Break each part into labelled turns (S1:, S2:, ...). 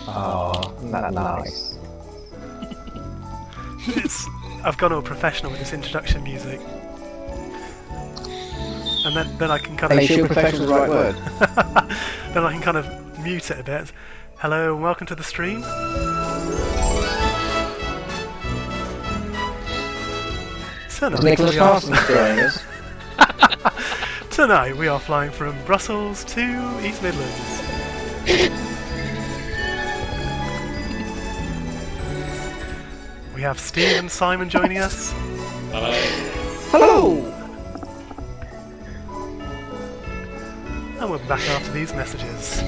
S1: Oh, that's nice.
S2: I've gone all professional with this introduction music. And then I can kind of...
S1: Are you sure professional's the right word?
S2: Then I can kind of mute it a bit. Hello and welcome to the stream.
S1: Nicholas Parsons joining us.
S2: Tonight we are flying from Brussels to East Midlands. We have Steve and Simon joining us.
S3: Hello.
S1: Hello!
S2: And we'll be back after these messages.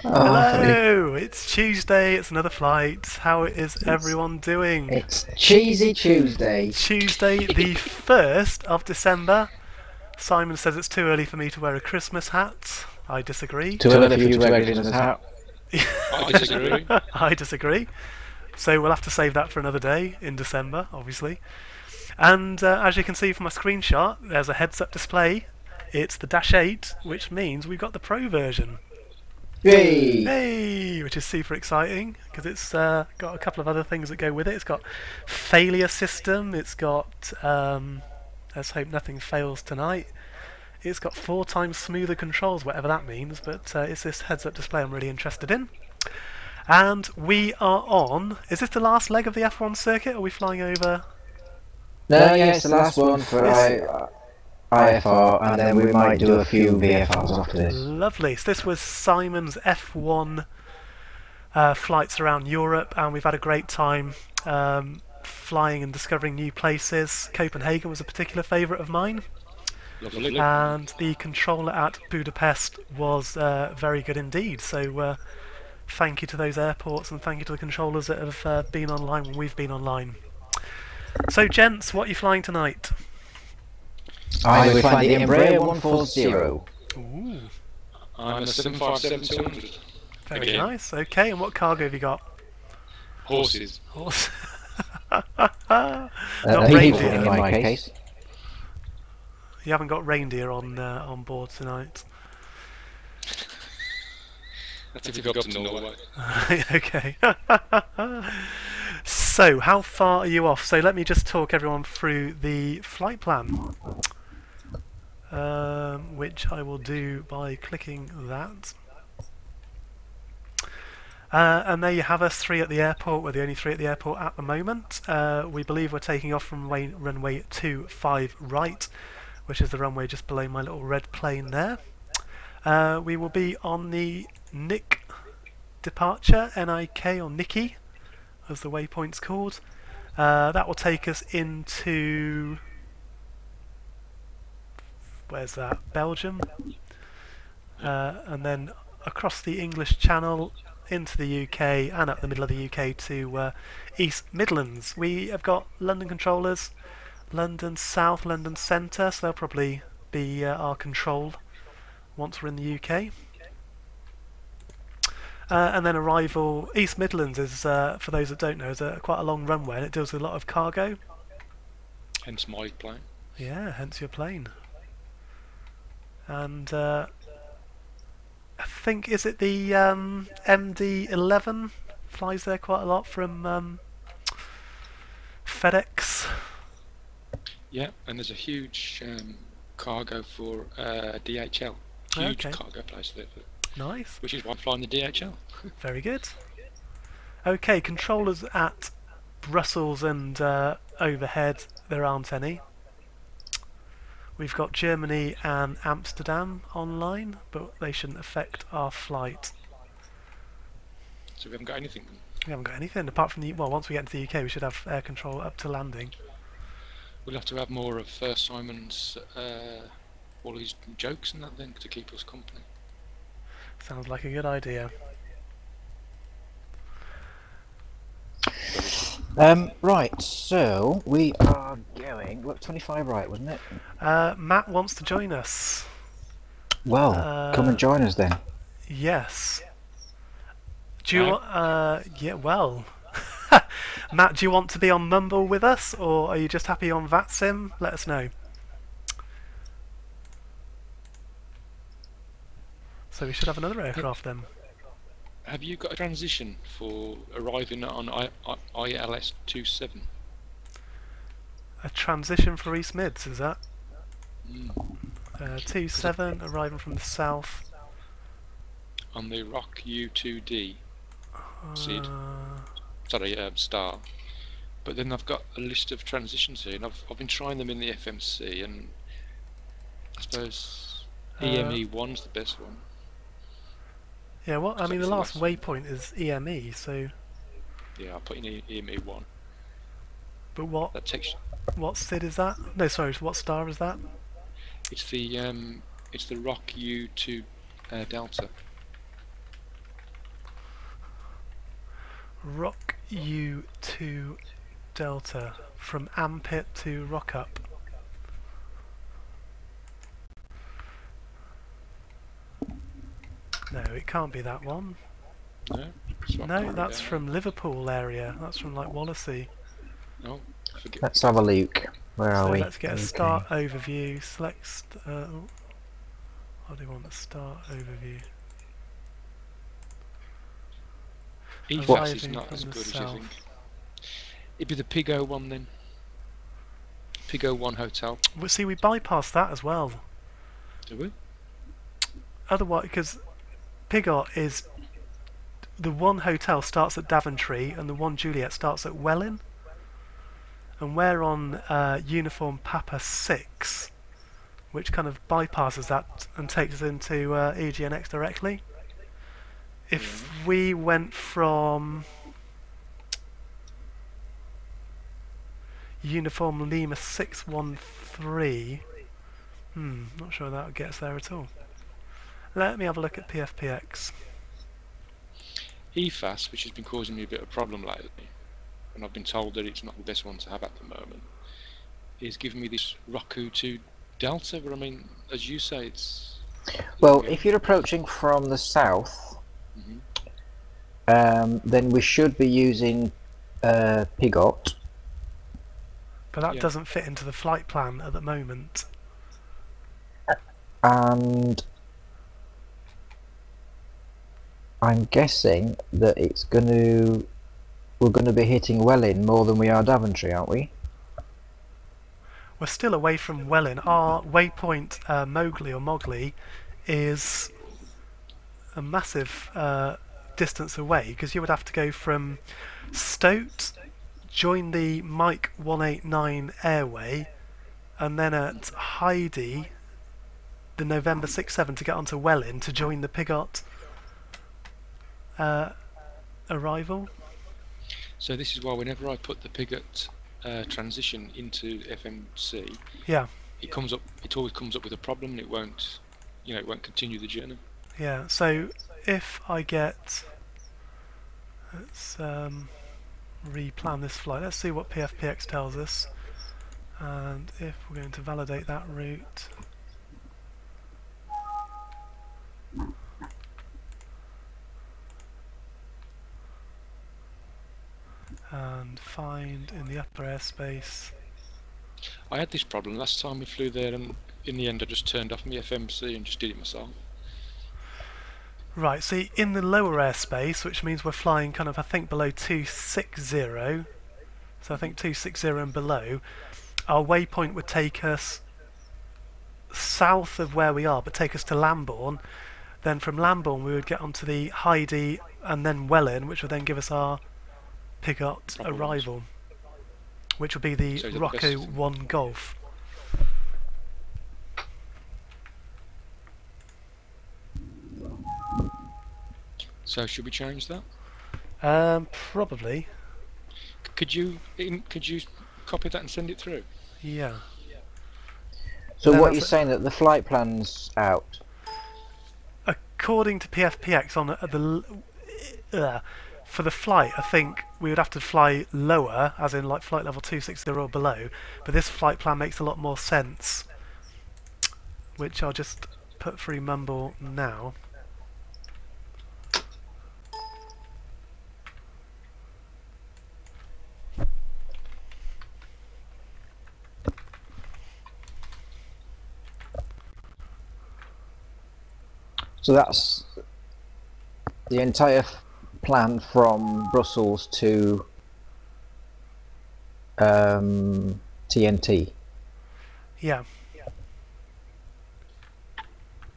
S2: Hello! It's Tuesday, it's another flight. How is everyone doing?
S1: It's Cheesy Tuesday.
S2: Tuesday, the 1st of December. Simon says it's too early for me to wear a Christmas hat. I disagree.
S1: Too early for you to wear a Christmas hat.
S3: I disagree.
S2: I disagree. So we'll have to save that for another day in December, obviously. And as you can see from my screenshot, there's a heads-up display. It's the Dash-8, which means we've got the Pro version.
S1: Yay!
S2: Hey, which is super exciting because it's got a couple of other things that go with it. It's got failure system. It's got let's hope nothing fails tonight. It's got 4 times smoother controls, whatever that means. But it's this heads-up display I'm really interested in. And we are on. Is this the last leg of the F1 circuit? Or are we flying over?
S1: No, yeah, it's the last one for IFR, and then we might do a few VFRs after this.
S2: Lovely. So this was Simon's F1 flights around Europe, and we've had a great time flying and discovering new places. Copenhagen was a particular favourite of mine.
S3: Lovely.
S2: And the controller at Budapest was very good indeed. So thank you to those airports, and thank you to the controllers that have been online when we've been online. So gents, what are you flying tonight?
S1: I will find the EBBR 140.
S2: Ooh,
S3: I'm a 757-200.
S2: very
S3: Again.
S2: nice. Okay, and what cargo have you got?
S3: Horses.
S2: Horse.
S1: People
S2: reindeer.
S1: in my case.
S2: You haven't got reindeer on board tonight.
S3: That's if you go up to Norway.
S2: Okay. So, how far are you off? So let me just talk everyone through the flight plan, which I will do by clicking that. And there you have us, 3 at the airport. We're the only 3 at the airport at the moment. We believe we're taking off from runway 25 right, which is the runway just below my little red plane there. We will be on the NIC departure, N-I-K or Nicky, as the waypoint's called. That will take us into... where's that? Belgium. And then across the English Channel into the UK and up the middle of the UK to East Midlands. We have got London controllers, London South, London Centre, so they'll probably be our control once we're in the UK. And then arrival, East Midlands is, for those that don't know, is quite a long runway, and it deals with a lot of cargo.
S3: Hence my plane.
S2: Yeah, hence your plane. And I think, is it the MD-11 flies there quite a lot from FedEx?
S3: Yeah, and there's a huge cargo for DHL. Huge cargo place there.
S2: Nice.
S3: Which is why I'm flying the DHL.
S2: Very good. Okay, controllers at Brussels and overhead, there aren't any. We've got Germany and Amsterdam online, but they shouldn't affect our flight.
S3: So we haven't got anything.
S2: We haven't got anything apart from the... well, once we get into the UK we should have air control up to landing.
S3: We'll have to have more of Simon's all his jokes and that then to keep us company.
S2: Sounds like a good idea.
S1: Right, so we are going... look, 25 right, wasn't it?
S2: Matt wants to join us.
S1: Well, come and join us then.
S2: Yes. Do you yeah, well... Matt, do you want to be on Mumble with us, or are you just happy on Vatsim? Let us know. So we should have another aircraft then.
S3: Have you got a transition for arriving on ILS 27?
S2: A transition for East Mids, is that?
S3: Mm.
S2: 27 arriving from the south.
S3: On the Rock U2D SID.
S2: Uh,
S3: Sorry, Star. But then I've got a list of transitions here, and I've been trying them in the FMC, and I suppose EME1's the best one.
S2: yeah, well, I
S3: So
S2: mean,
S3: it's
S2: the
S3: the
S2: last
S3: last-
S2: waypoint is EME, so.
S3: Yeah, I'll put in EME1.
S2: But what
S3: That takes.
S2: SID is that? No, sorry, what star is that?
S3: It's the Rock U2 Delta.
S2: Rock U2 Delta from Ampit to Rock Up. No, it can't be that one.
S3: No, so I
S2: No,
S3: can't
S2: that's
S3: read
S2: from Liverpool area. That's from like Wallasey.
S3: that. Oh, forget.
S1: Let's have a look. Where are
S2: So
S1: we?
S2: let's get a
S1: Okay.
S2: start overview. Select. What do you want? A start overview.
S3: EFAS is
S2: Arriving
S3: not
S2: from
S3: as
S2: the
S3: good as you
S2: south.
S3: think. It'd be the Pigo one then. Pigo 1 Hotel.
S2: Well, see, we bypassed that as well.
S3: Do we?
S2: Otherwise, because Pigot is the one hotel starts at Daventry and the one Juliet starts at Welling, and we're on Uniform Papa 6, which kind of bypasses that and takes us into EGNX directly. If we went from Uniform Lima 613, not sure that gets there at all. Let me have a look at PFPX.
S3: EFAS, which has been causing me a bit of a problem lately, and I've been told that it's not the best one to have at the moment, is giving me this Roku 2 Delta, but I mean, as you say, it's...
S1: Well, if you're approaching from the south, then we should be using Pigot.
S2: But that
S3: Yeah.
S2: doesn't fit into the flight plan at the moment.
S1: And I'm guessing that we're going to be hitting Welling more than we are Daventry, aren't we?
S2: We're still away from Welling. Our waypoint Mowgli is a massive distance away, because you would have to go from Stoat, join the Mike 189 airway, and then at Heidi, the November 67 to get onto Welling to join the Pigot arrival.
S3: So this is why whenever I put the Pigot transition into FMC,
S2: Yeah,
S3: it always comes up with a problem, and it won't continue the journey.
S2: yeah. So if I get, let's replan this flight. Let's see what PFPX tells us, and if we're going to validate that route. And find in the upper airspace.
S3: I had this problem last time we flew there, and in the end I just turned off my FMC and just did it myself.
S2: Right, see, in the lower airspace, which means we're flying kind of, I think, below 260, so I think 260 and below, our waypoint would take us south of where we are, but take us to Lambourne. Then from Lambourne we would get onto the Heidi and then Welling, which would then give us our Pigot
S3: Proper
S2: arrival, which would be the
S3: So the
S2: Rocco
S3: best-
S2: 1 Golf.
S3: So should we change that?
S2: Probably,
S3: Could you copy that and send it through?
S2: yeah.
S1: So
S2: No,
S1: what
S2: that's
S1: you're
S2: it.
S1: saying that the flight plan's out?
S2: According to PFPX, for the flight, I think we would have to fly lower, as in like flight level 260 or below. But this flight plan makes a lot more sense, which I'll just put through Mumble now.
S1: So that's the entire plan from Brussels to TNT,
S2: Yeah,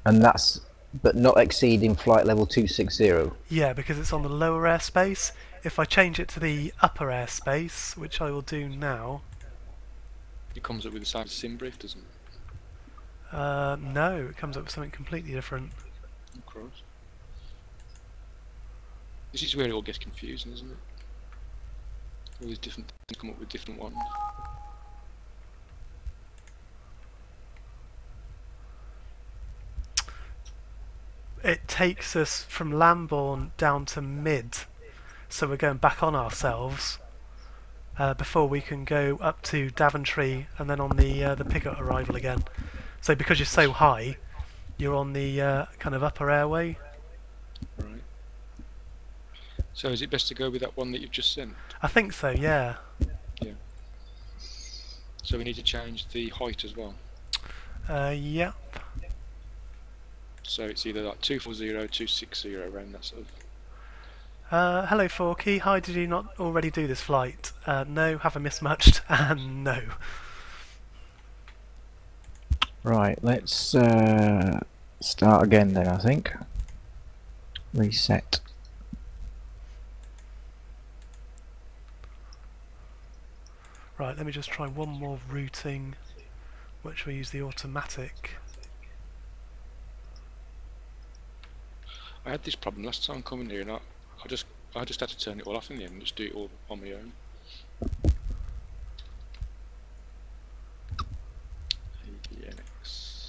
S1: and that's but not exceeding flight level 260.
S2: yeah, because it's on the lower airspace. If I change it to the upper airspace, which I will do now,
S3: It comes up with the same sim brief, doesn't it?
S2: no, it comes up with something completely different.
S3: Of course. This is where it all gets confusing, isn't it? All these different things come up with different ones.
S2: It takes us from Lambourne down to mid, so we're going back on ourselves before we can go up to Daventry and then on the Pickup arrival again. So because you're so high, you're on the kind of upper airway.
S3: Right. So is it best to go with that one that you've just sent?
S2: I think so, yeah.
S3: Yeah. So we need to change the height as well.
S2: Yeah.
S3: So it's either like 240, 260 around that sort of.
S2: Hello Forky, hi, did you not already do this flight? No, have I mismatched? And no.
S1: Right, let's start again then, I think. Reset.
S2: Right, let me just try one more routing, which we use the automatic.
S3: I had this problem last time coming here, and I just had to turn it all off in the end and just do it all on my own. EGNX.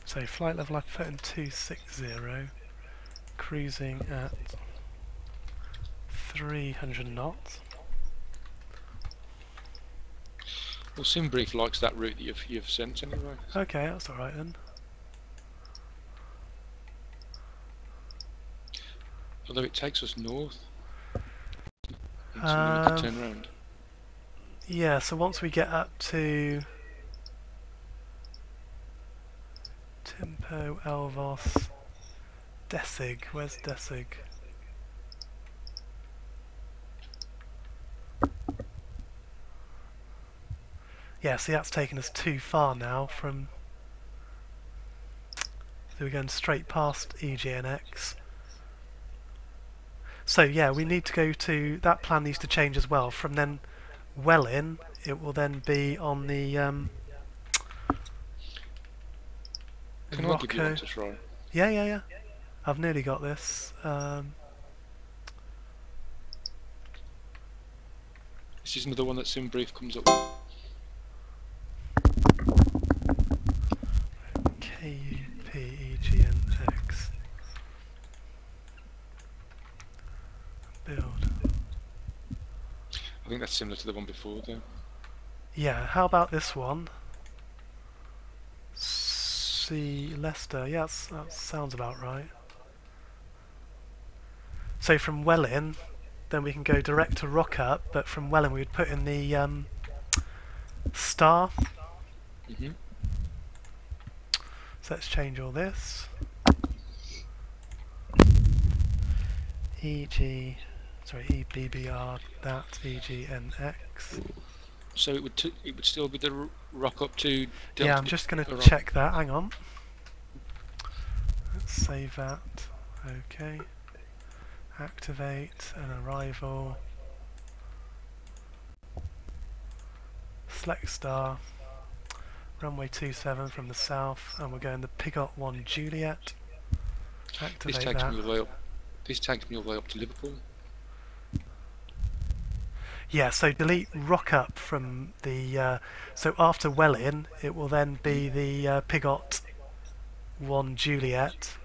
S2: So flight level I put in 260, cruising at 300 knots.
S3: Well, SimBrief likes that route that you've sent anyway.
S2: Okay, that's alright then.
S3: Although it takes us north. It's a limited turn round.
S2: Yeah, so once we get up to Timpo, Elvos, Dessig, where's Dessig? Yeah, see that's taken us too far now from... So we're going straight past EGNX. So yeah, we need to go to... That plan needs to change as well. From then Welling, it will then be on the...
S3: Can I give you one to try?
S2: Yeah. I've nearly got this.
S3: This is another one that SimBrief comes up with.
S2: EGNX. Build.
S3: I think that's similar to the one before, though.
S2: Yeah, how about this one? See Leicester. Yeah, that sounds about right. So from Welling, then we can go direct to Rockup, but from Welling we would put in the star.
S3: Mm-hmm.
S2: So let's change all this. EBBR, that EGNX.
S3: So it would still be the rock up to Delta.
S2: Yeah, I'm just going to check that. Hang on. Let's save that. Okay. Activate an arrival. Select star. Runway 27 from the south, and we're going to Pickup 1 Juliet. Activate
S3: This takes
S2: that.
S3: me all the way up. This takes me all the way up to Liverpool.
S2: Yeah, so delete Rockup from the... so after Welling, it will then be the Pickup 1 Juliet.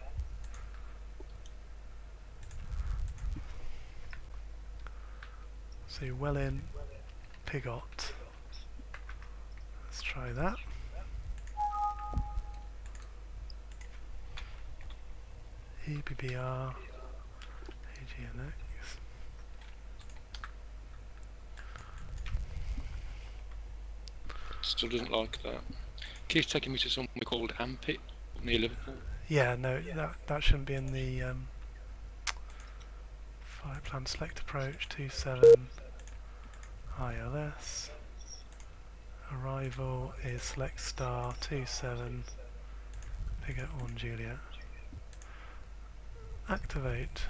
S2: So Welling, Pickup. Let's try that. EBBR, EGNX.
S3: Still doesn't like that. Keeps taking me to somewhere called Ampit near Liverpool.
S2: Yeah, no, that shouldn't be in the flight plan. Select approach 27 ILS. Arrival is select star 27 Piglet 1 Juliet. Activate.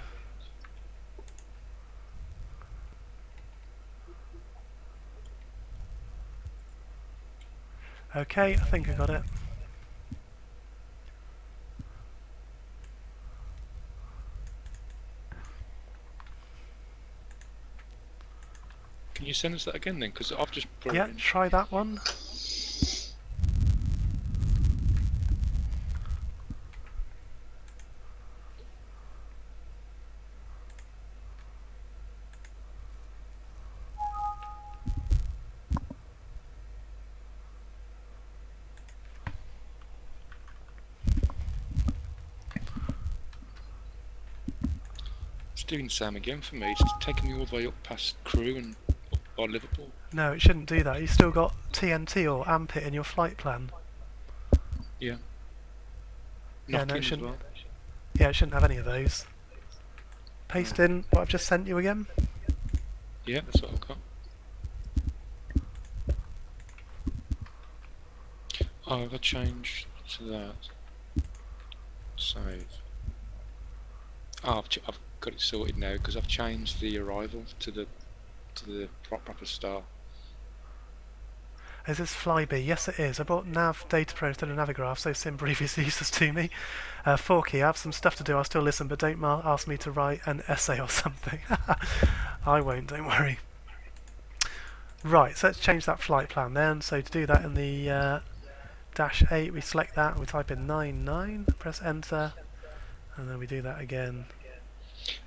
S2: Okay, I think I got it.
S3: Can you send us that again then? Because I've just put
S2: Yeah,
S3: it in.
S2: try that one.
S3: It's doing the same again for me. It's taking me all the way up past Crewe and up by Liverpool.
S2: No, it shouldn't do that. You still got TNT or AMPIT in your flight plan.
S3: Yeah.
S2: Yeah, no, it
S3: Knocking as
S2: shouldn't.
S3: well.
S2: Yeah, it shouldn't have any of those. Paste in what I've just sent you again.
S3: Yeah, that's what I've got. Oh, I've got to change to that. Save. Oh, I've got it sorted now because I've changed the arrival to the proper star.
S2: Is this Flyby? Yes, it is. I bought Nav Data Pro instead of Navigraph, so Sim previously useless to me. Forky, I have some stuff to do. I'll still listen, but don't ask me to write an essay or something. I won't, don't worry. Right, so let's change that flight plan then. So to do that in the Dash-8, we select that, we type in 99, press enter, and then we do that again.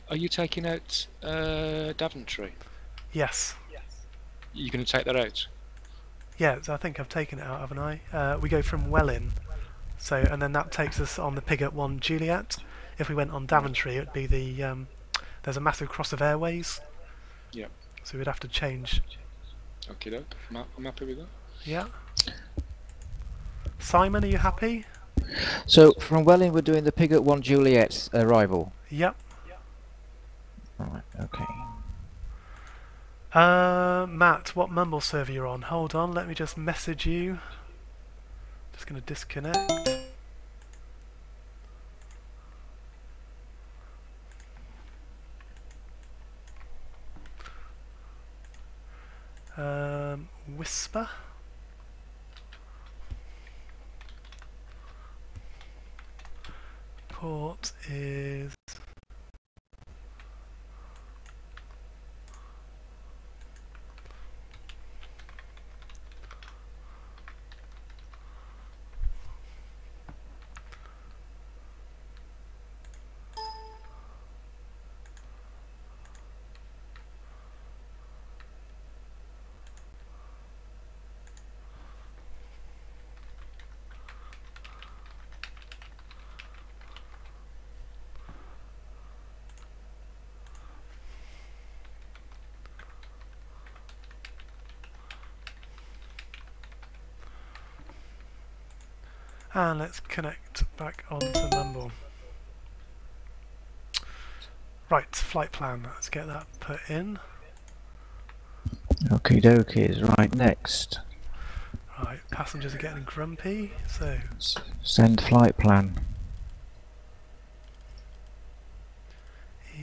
S3: Are you taking out Daventry?
S2: Yes.
S3: You're going to take that out?
S2: Yeah, so I think I've taken it out, haven't I? We go from Welling, so and then that takes us on the Piglet 1 Juliet. If we went on Daventry, it would be the there's a massive cross of airways.
S3: Yeah.
S2: So we'd have to change.
S3: Okay, doke. I'm happy with that.
S2: Yeah. Simon, are you happy?
S1: So from Welling we're doing the Piglet 1 Juliet's arrival.
S2: Yep.
S1: Right, okay.
S2: Matt, what mumble server you're on? Hold on, let me just message you. Just going to disconnect. Whisper. Port is and let's connect back onto Mumble. Right, flight plan. Let's get that put in.
S1: Okie dokies, right, next.
S2: Right, passengers are getting grumpy, so
S1: Send flight plan.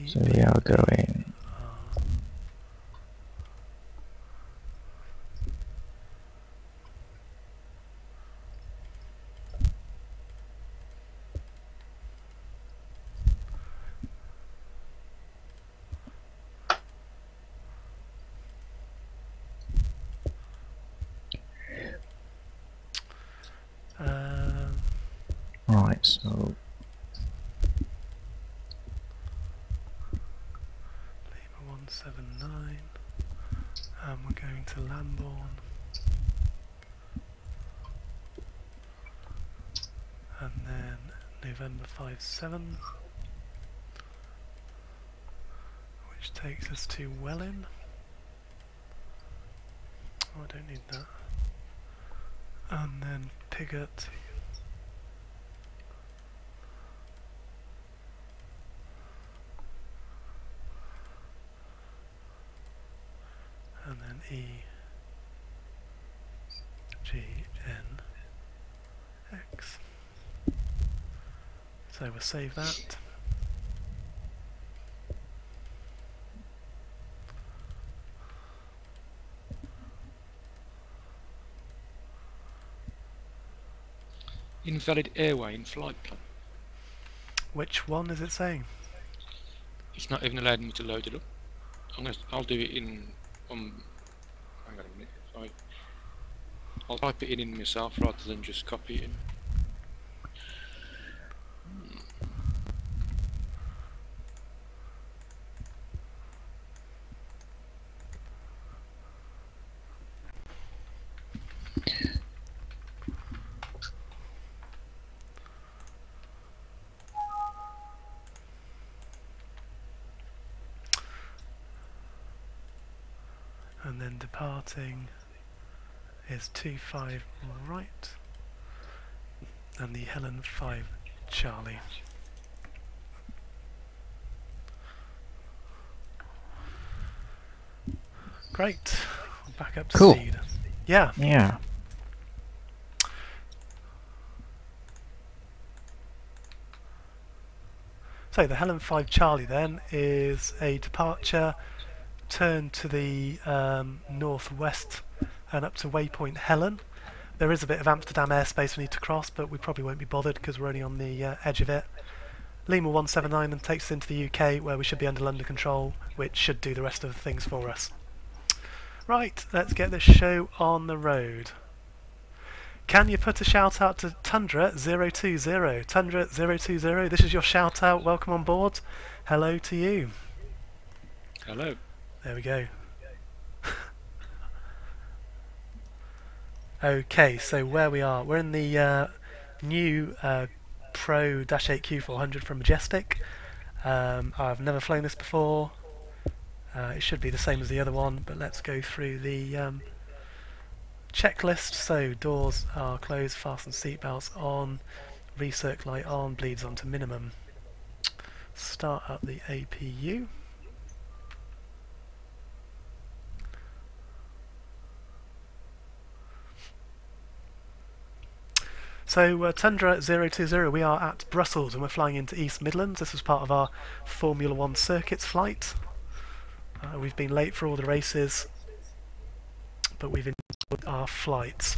S1: So we are going. Right, so
S2: Lima 179, and we're going to Lambourne, and then November 57. which takes us to Welling. Oh, I don't need that. And then Pigot. And then EGNX. So we'll save that.
S3: Invalid airway in flight plan.
S2: Which one is it saying?
S3: It's not even allowed me to load it up. I'll do it in. Hang on a minute. I'll type it in myself rather than just copy it in.
S2: And then departing is 25 right, and the Helen 5 Charlie. Great, back up to
S1: Cool.
S2: speed. Yeah.
S1: Yeah.
S2: So the Helen 5 Charlie then is a departure, turn to the northwest and up to waypoint Helen. There is a bit of Amsterdam airspace we need to cross, but we probably won't be bothered because we're only on the edge of it. Lima 179 then takes us into the UK, where we should be under London control, which should do the rest of the things for us. Right, let's get this show on the road. Can you put a shout out to Tundra 020? Tundra 020, this is your shout out. Welcome on board. Hello to you.
S3: Hello.
S2: There we go. Okay, so where we are, we're in the new Pro Dash-8 Q400 from Majestic. I've never flown this before. It should be the same as the other one, but let's go through the checklist. So doors are closed, fasten seatbelts on, recirc light on, bleeds on to minimum. Start up the APU. So Tundra 020, we are at Brussels and we're flying into East Midlands. This was part of our Formula 1 circuits flight. We've been late for all the races, but we've enjoyed our flights.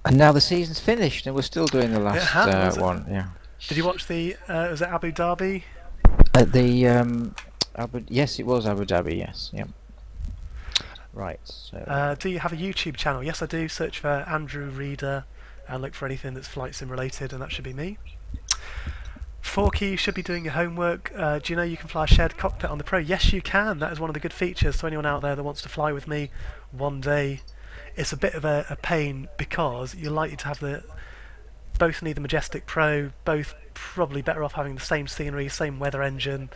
S1: And now the season's finished and we're still doing the last one. Yeah.
S2: Did you watch the, was it Abu Dhabi?
S1: Yes, it was Abu Dhabi, yes. Yep. Right, so...
S2: do you have a YouTube channel? Yes, I do. Search for Andrew Reader and look for anything that's flight sim related, and that should be me. Forky, you should be doing your homework. Do you know you can fly a shared cockpit on the Pro? Yes, you can. That is one of the good features. So anyone out there that wants to fly with me one day, it's a bit of a pain because you're likely to have both need the Majestic Pro, both probably better off having the same scenery, same weather engine,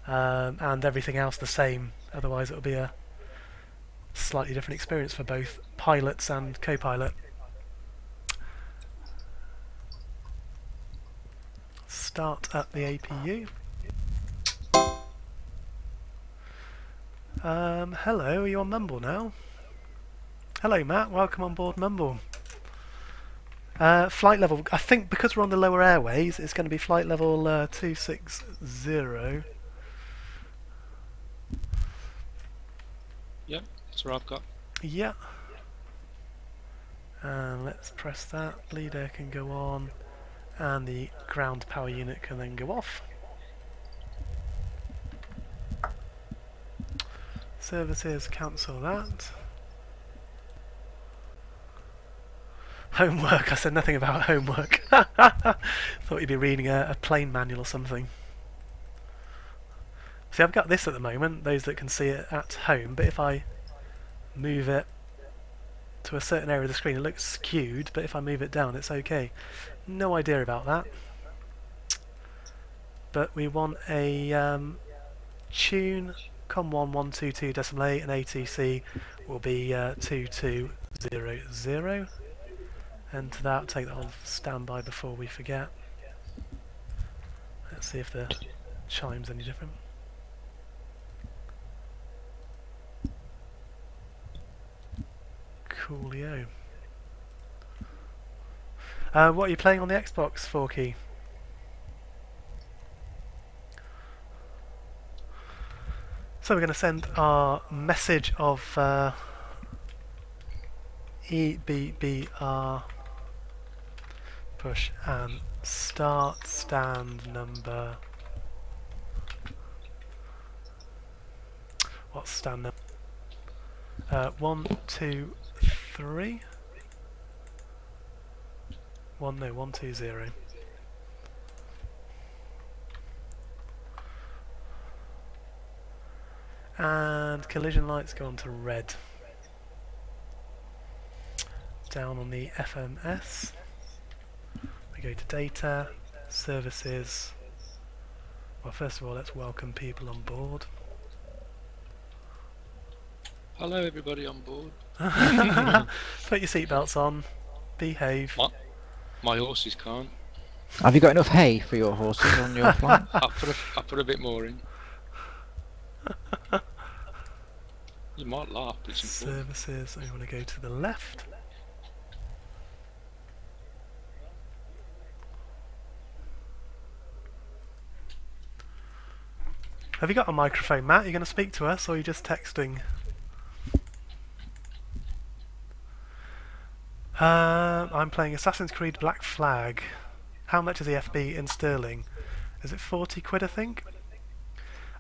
S2: and everything else the same. Otherwise it'll be a slightly different experience for both pilots and co-pilot. Start up the APU. Hello, are you on Mumble now? Hello Matt, welcome on board Mumble. Flight level, I think because we're on the lower airways, it's going to be flight level 260.
S3: Yep, that's what I've got.
S2: Yeah. And let's press that. Bleed air can go on. And the ground power unit can then go off. Services, cancel that. Homework, I said nothing about homework. Thought you'd be reading a plane manual or something. See, I've got this at the moment, those that can see it at home, but if I move it to a certain area of the screen it looks skewed, but if I move it down it's okay. No idea about that. But we want a tune COM1 122.8 and ATC will be 2200. Enter that, take that on standby before we forget. Let's see if the chime's any different. Coolio. What are you playing on the Xbox, Forky? So we're going to send our message of EBBR push and start stand number. What's stand number? 1, 2, 3. 1, 2, 0. And collision lights go on to red. Down on the FMS, we go to data, services. Well, first of all, let's welcome people on board.
S3: Hello, everybody on board.
S2: Put your seatbelts on. Behave.
S3: My horses can't.
S1: Have you got enough hay for your horses on your flight?
S3: I put a bit more in. You might laugh, but it's important.
S2: Services, I want to go to the left. Have you got a microphone, Matt? Are you going to speak to us, or are you just texting? I'm playing Assassin's Creed Black Flag. How much is the FB in sterling? Is it 40 quid, I think?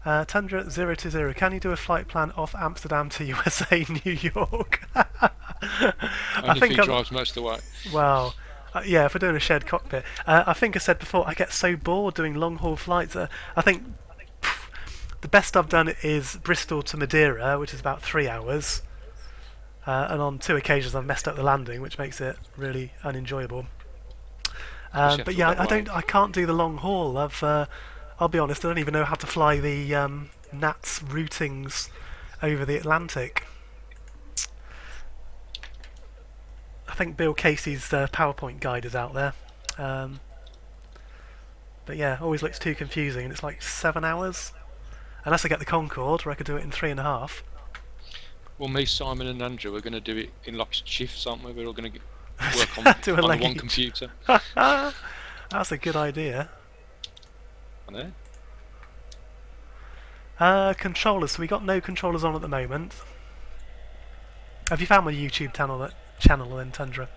S2: Tundra 020, can you do a flight plan off Amsterdam to USA, New York?
S3: Only if he drives most of the way.
S2: Well, yeah, if we're doing a shared cockpit. I think I said before, I get so bored doing long haul flights. I think the best I've done is Bristol to Madeira, which is about 3 hours. And on 2 occasions I've messed up the landing, which makes it really unenjoyable. But yeah, I can't do the long haul. I'll be honest, I don't even know how to fly the NATS routings over the Atlantic. I think Bill Casey's PowerPoint guide is out there. But yeah, always looks too confusing, and it's like 7 hours. Unless I get the Concorde, where I could do it in 3.5.
S3: Well, me, Simon and Andrew are going to do it in like shifts, aren't we? We're all going to work on, on one computer.
S2: That's a good idea.
S3: I know.
S2: Controllers, so we got no controllers on at the moment. Have you found my YouTube channel then, Tundra?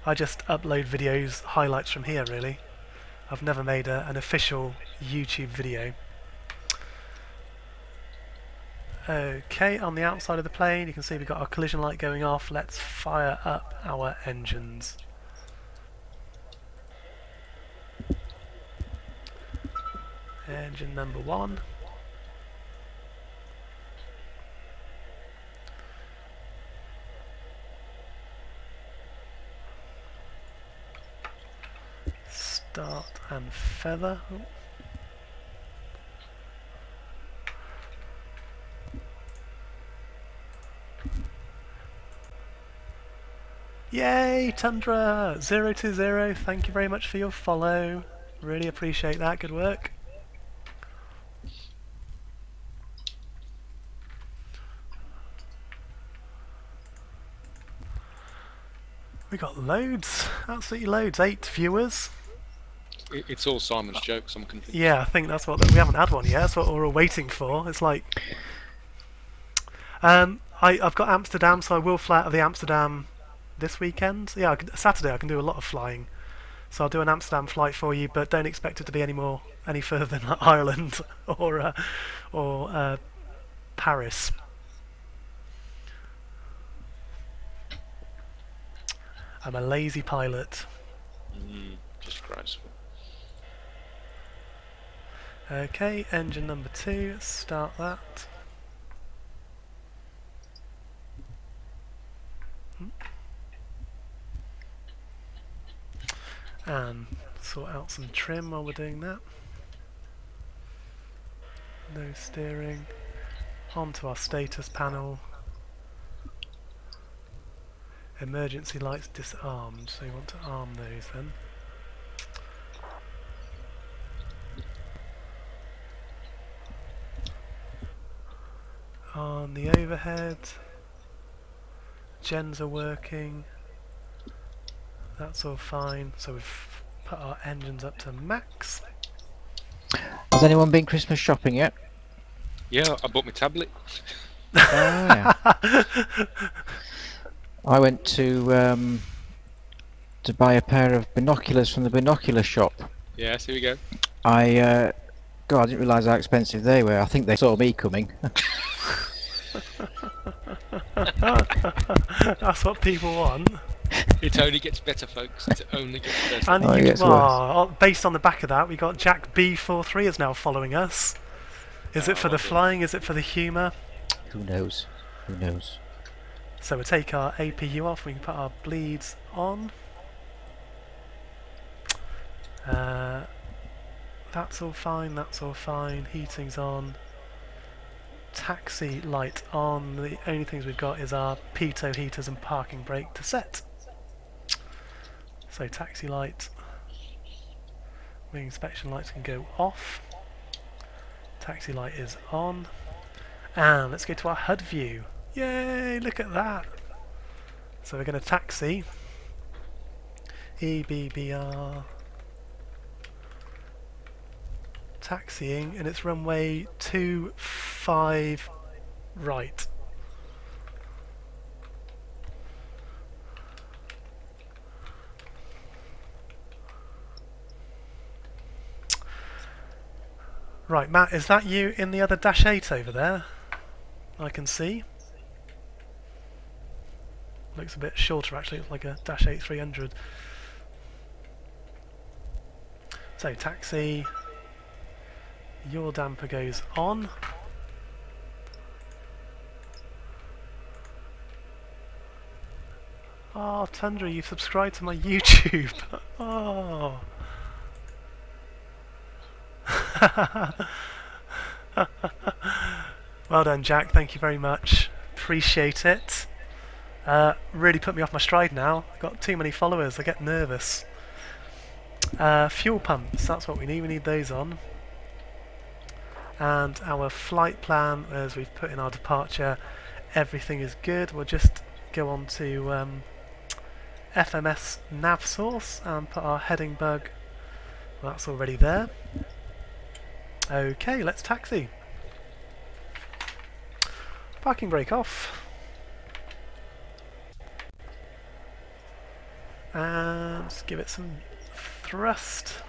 S2: I just upload videos, highlights from here really. I've never made an official YouTube video. Okay, on the outside of the plane you can see we've got our collision light going off. Let's fire up our engines. Engine number 1. Start and feather. Oh. Yay, Tundra 020, thank you very much for your follow. Really appreciate that, good work. We got loads, absolutely loads, 8 viewers.
S3: It's all Simon's jokes, I'm convinced.
S2: Yeah, I think that's what, we haven't had one yet, that's what we're all waiting for. It's like... I've got Amsterdam, so I will fly out of the Amsterdam this weekend. Yeah, Saturday I can do a lot of flying. So I'll do an Amsterdam flight for you, but don't expect it to be any further than like Ireland or Paris. I'm a lazy pilot.
S3: Disgraceful.
S2: Okay, engine number 2, start that. And sort out some trim while we're doing that. No steering. onto our status panel. Emergency lights disarmed, so you want to arm those then. On the overhead, gens are working, that's all fine, so we've put our engines up to max.
S1: Has anyone been Christmas shopping yet?
S3: Yeah, I bought my tablet.
S1: Oh, yeah. I went to buy a pair of binoculars from the binocular shop.
S3: Yes, here we go.
S1: God, I didn't realise how expensive they were. I think they saw me coming.
S2: That's what people want.
S3: It only gets better, folks. It only gets better.
S2: And
S1: it gets worse.
S2: based on the back of that, we got Jack B43 is now following us. Is it for the flying? Is it for the humour?
S1: Who knows? Who knows?
S2: So we'll take our APU off, we can put our bleeds on. That's all fine, that's all fine. Heating's on. Taxi light on. The only things we've got is our pitot heaters and parking brake to set. So taxi light. Wing inspection lights can go off. Taxi light is on. And let's go to our HUD view. Yay, look at that! So we're going to taxi EBBR taxiing, and it's runway 25 right. Right, Matt, is that you in the other Dash-8 over there? I can see. Looks a bit shorter actually, it's like a Dash-8 300. So taxi, your damper goes on. Oh, Tundra, you've subscribed to my YouTube. Oh. Well done, Jack, thank you very much. Appreciate it. Really put me off my stride now. I've got too many followers, I get nervous. Fuel pumps, that's what we need those on. And our flight plan, as we've put in our departure, everything is good. We'll just go on to FMS nav source and put our heading bug. Well, that's already there. Okay, let's taxi. Parking brake off. And give it some thrust.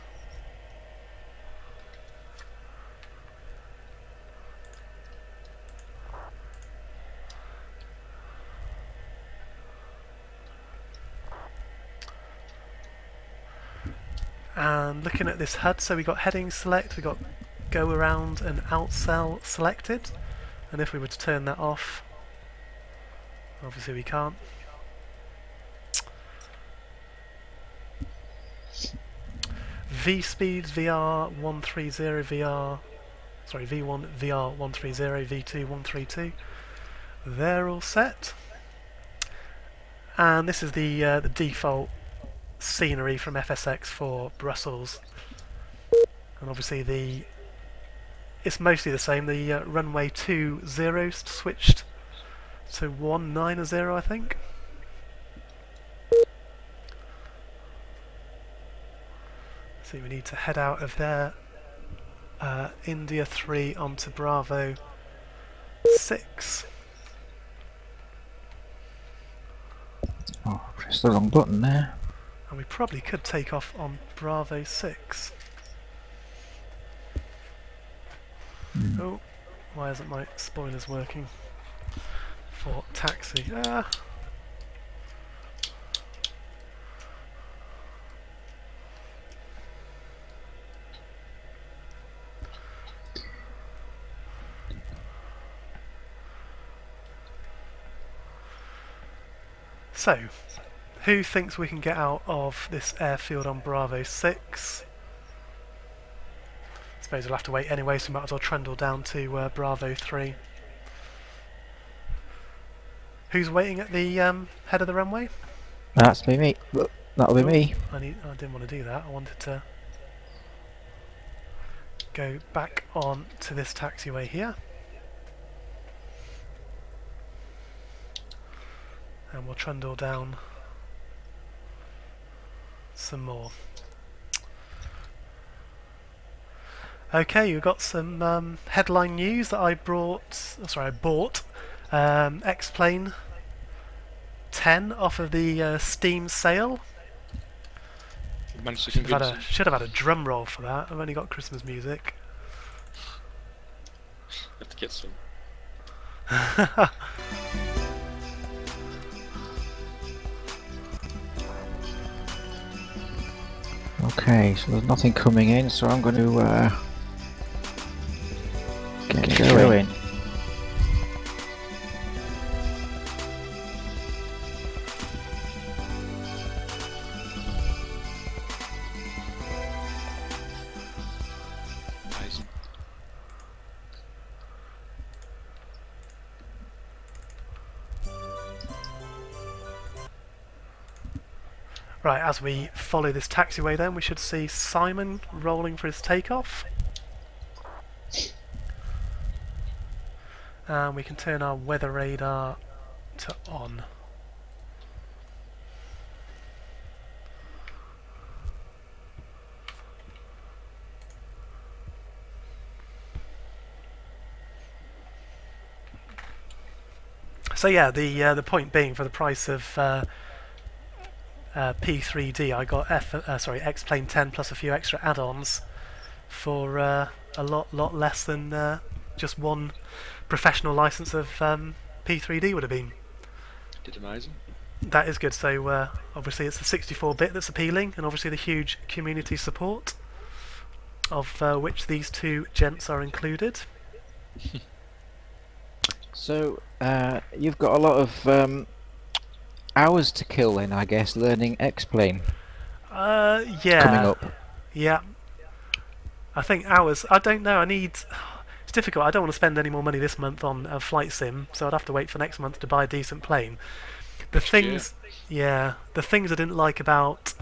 S2: And looking at this HUD, so we got heading select, we got go around and outsell selected, and if we were to turn that off, obviously we can't. V speeds VR 130 VR, sorry V1 VR 130, V2 132. They're all set, and this is the default scenery from FSX for Brussels, and obviously it's mostly the same. The runway 20 switched to 190, I think. So we need to head out of there, India 3 onto Bravo 6.
S1: Oh, press the wrong button there.
S2: And we probably could take off on Bravo 6. Oh, why isn't my spoilers working for taxi? Ah. So, who thinks we can get out of this airfield on Bravo 6? I suppose we'll have to wait anyway, so we might as well trundle down to Bravo 3. Who's waiting at the head of the runway?
S1: That's me. That'll be
S2: Oh,
S1: me.
S2: I didn't want to do that. I wanted to go back on to this taxiway here. And we'll trundle down some more. Okay, we've got some headline news that I bought X-Plane 10 off of the Steam sale.
S3: You managed to
S2: Should
S3: convince him.
S2: have had a drum roll for that. I've only got Christmas music.
S3: Have to get some.
S1: Okay, so there's nothing coming in, so I'm going to get going.
S3: Amazing.
S2: Right, as we follow this taxiway then, we should see Simon rolling for his takeoff. And we can turn our weather radar to on. So yeah, the point being, for the price of P3D, I got X-Plane 10 plus a few extra add-ons for a lot less than just one professional license of P3D would have been.
S3: Did amazing.
S2: That is good. So obviously it's the 64-bit that's appealing, and obviously the huge community support, of which these two gents are included.
S1: So you've got a lot of hours to kill then, I guess, learning X-Plane
S2: Yeah.
S1: coming up.
S2: Yeah. I think hours. I don't know. It's difficult. I don't want to spend any more money this month on a flight sim, so I'd have to wait for next month to buy a decent plane. The things I didn't like about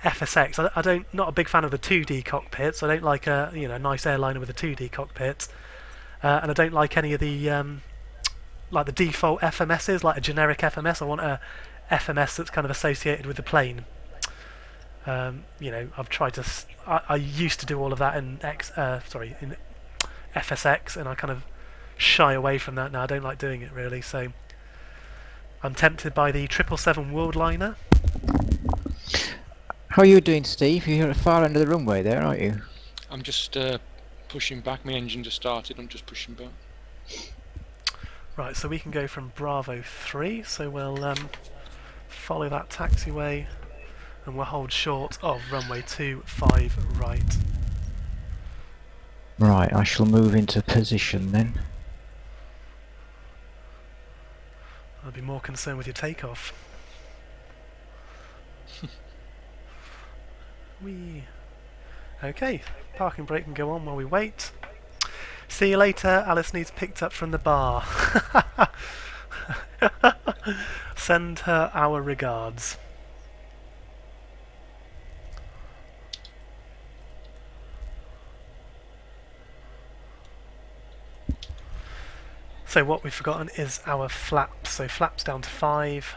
S2: FSX, not a big fan of the 2D cockpits. I don't like a nice airliner with a 2D cockpit, and I don't like any of the like the default FMSs, like a generic FMS. I want a FMS that's kind of associated with the plane. I've tried to. I used to do all of that in in FSX, and I kind of shy away from that now. I don't like doing it really, so I'm tempted by the 777 Worldliner.
S1: How are you doing, Steve? You're at the far end of the runway there, aren't you?
S3: I'm just pushing back. My engine just started. I'm just pushing back.
S2: Right, so we can go from Bravo 3, so we'll follow that taxiway, and we'll hold short of runway 25 right.
S1: Right, I shall move into position then.
S2: I'll be more concerned with your takeoff. Whee. Okay, parking brake can go on while we wait. See you later, Alice needs picked up from the bar. Send her our regards. So what we've forgotten is our flaps. So flaps down to 5.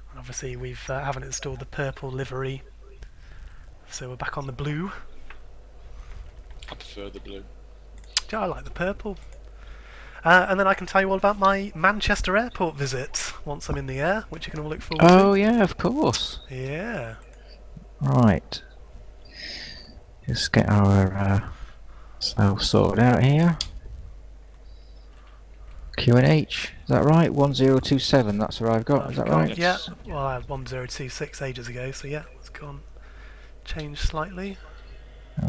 S2: And obviously we haven't installed the purple livery, so we're back on the blue.
S3: I prefer the blue.
S2: Yeah, I like the purple. And then I can tell you all about my Manchester airport visit once I'm in the air, which you can all look forward to.
S1: Oh yeah, of course.
S2: Yeah.
S1: Right. Just get our self sorted out here. Q&H, is that right? 1027, that's where I've got, is that right?
S2: Yeah, well I had 1026 ages ago, so yeah, it's gone, changed slightly.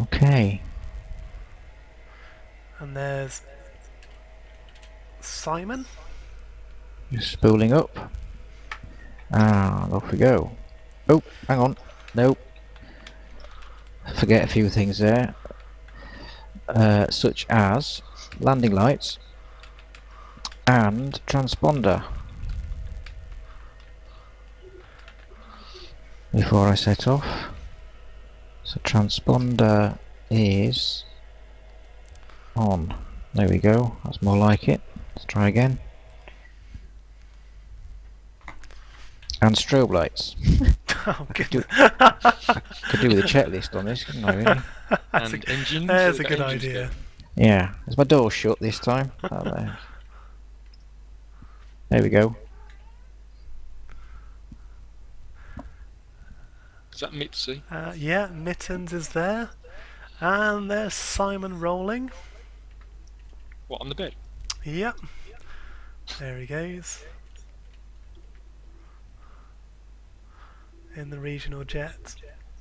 S1: Okay.
S2: And there's Simon.
S1: Just spooling up. Ah, off we go. Oh, hang on. Nope. Forget a few things there. Such as landing lights, And transponder. Before I set off. So transponder is on. There we go. That's more like it. Let's try again. And strobe lights.
S2: Oh,
S1: Could do
S2: goodness.
S1: with a checklist on this, couldn't I really?
S3: And engines.
S2: There's a
S3: got
S2: good
S3: engines
S2: idea.
S3: going.
S1: Yeah. Is my door shut this time? Oh, there we go.
S3: Is that Mitzi?
S2: Yeah, Mittens is there. And there's Simon rolling.
S3: What, on the bed?
S2: Yep. There he goes. In the regional jet.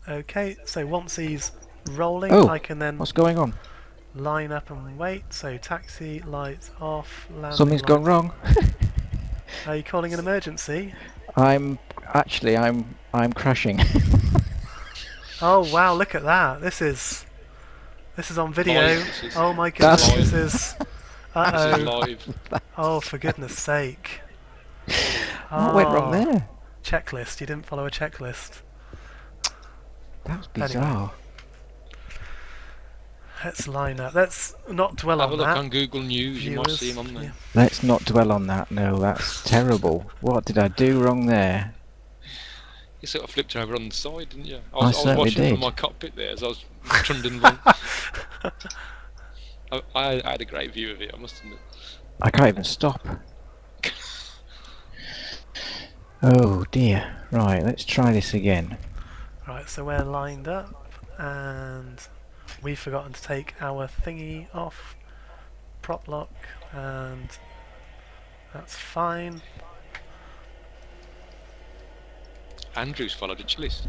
S2: Okay, so once he's rolling,
S1: Oh,
S2: I can then
S1: what's going on?
S2: line up and wait. So taxi, lights off, landing
S1: Something's gone
S2: lights.
S1: wrong.
S2: Are you calling an emergency?
S1: I'm crashing.
S2: Oh wow, look at that. This is on video.
S3: Live, this is-
S2: Oh my goodness,
S1: That's-
S2: this is
S3: This is
S2: uh-oh.
S3: live.
S2: Oh, for goodness sake.
S1: What went wrong
S2: Oh,
S1: there?
S2: Checklist, you didn't follow a checklist.
S1: That was
S2: Anyway.
S1: bizarre.
S2: Let's line up. Let's not dwell
S3: Have a
S2: on
S3: look
S2: that.
S3: on Google News, you might
S2: Viewers,
S3: see him on there.
S2: yeah.
S1: Let's not dwell on that. No, that's terrible. What did I do wrong there?
S3: You sort of flipped over on the side, didn't you?
S1: I
S3: I was
S1: certainly
S3: watching
S1: did.
S3: from my cockpit there as I was trundling along. I had a great view of it, I must admit.
S1: I can't even stop. Oh dear. Right, let's try this again.
S2: Right, so we're lined up and we've forgotten to take our thingy off. Prop lock, and that's fine.
S3: Andrew's followed a checklist.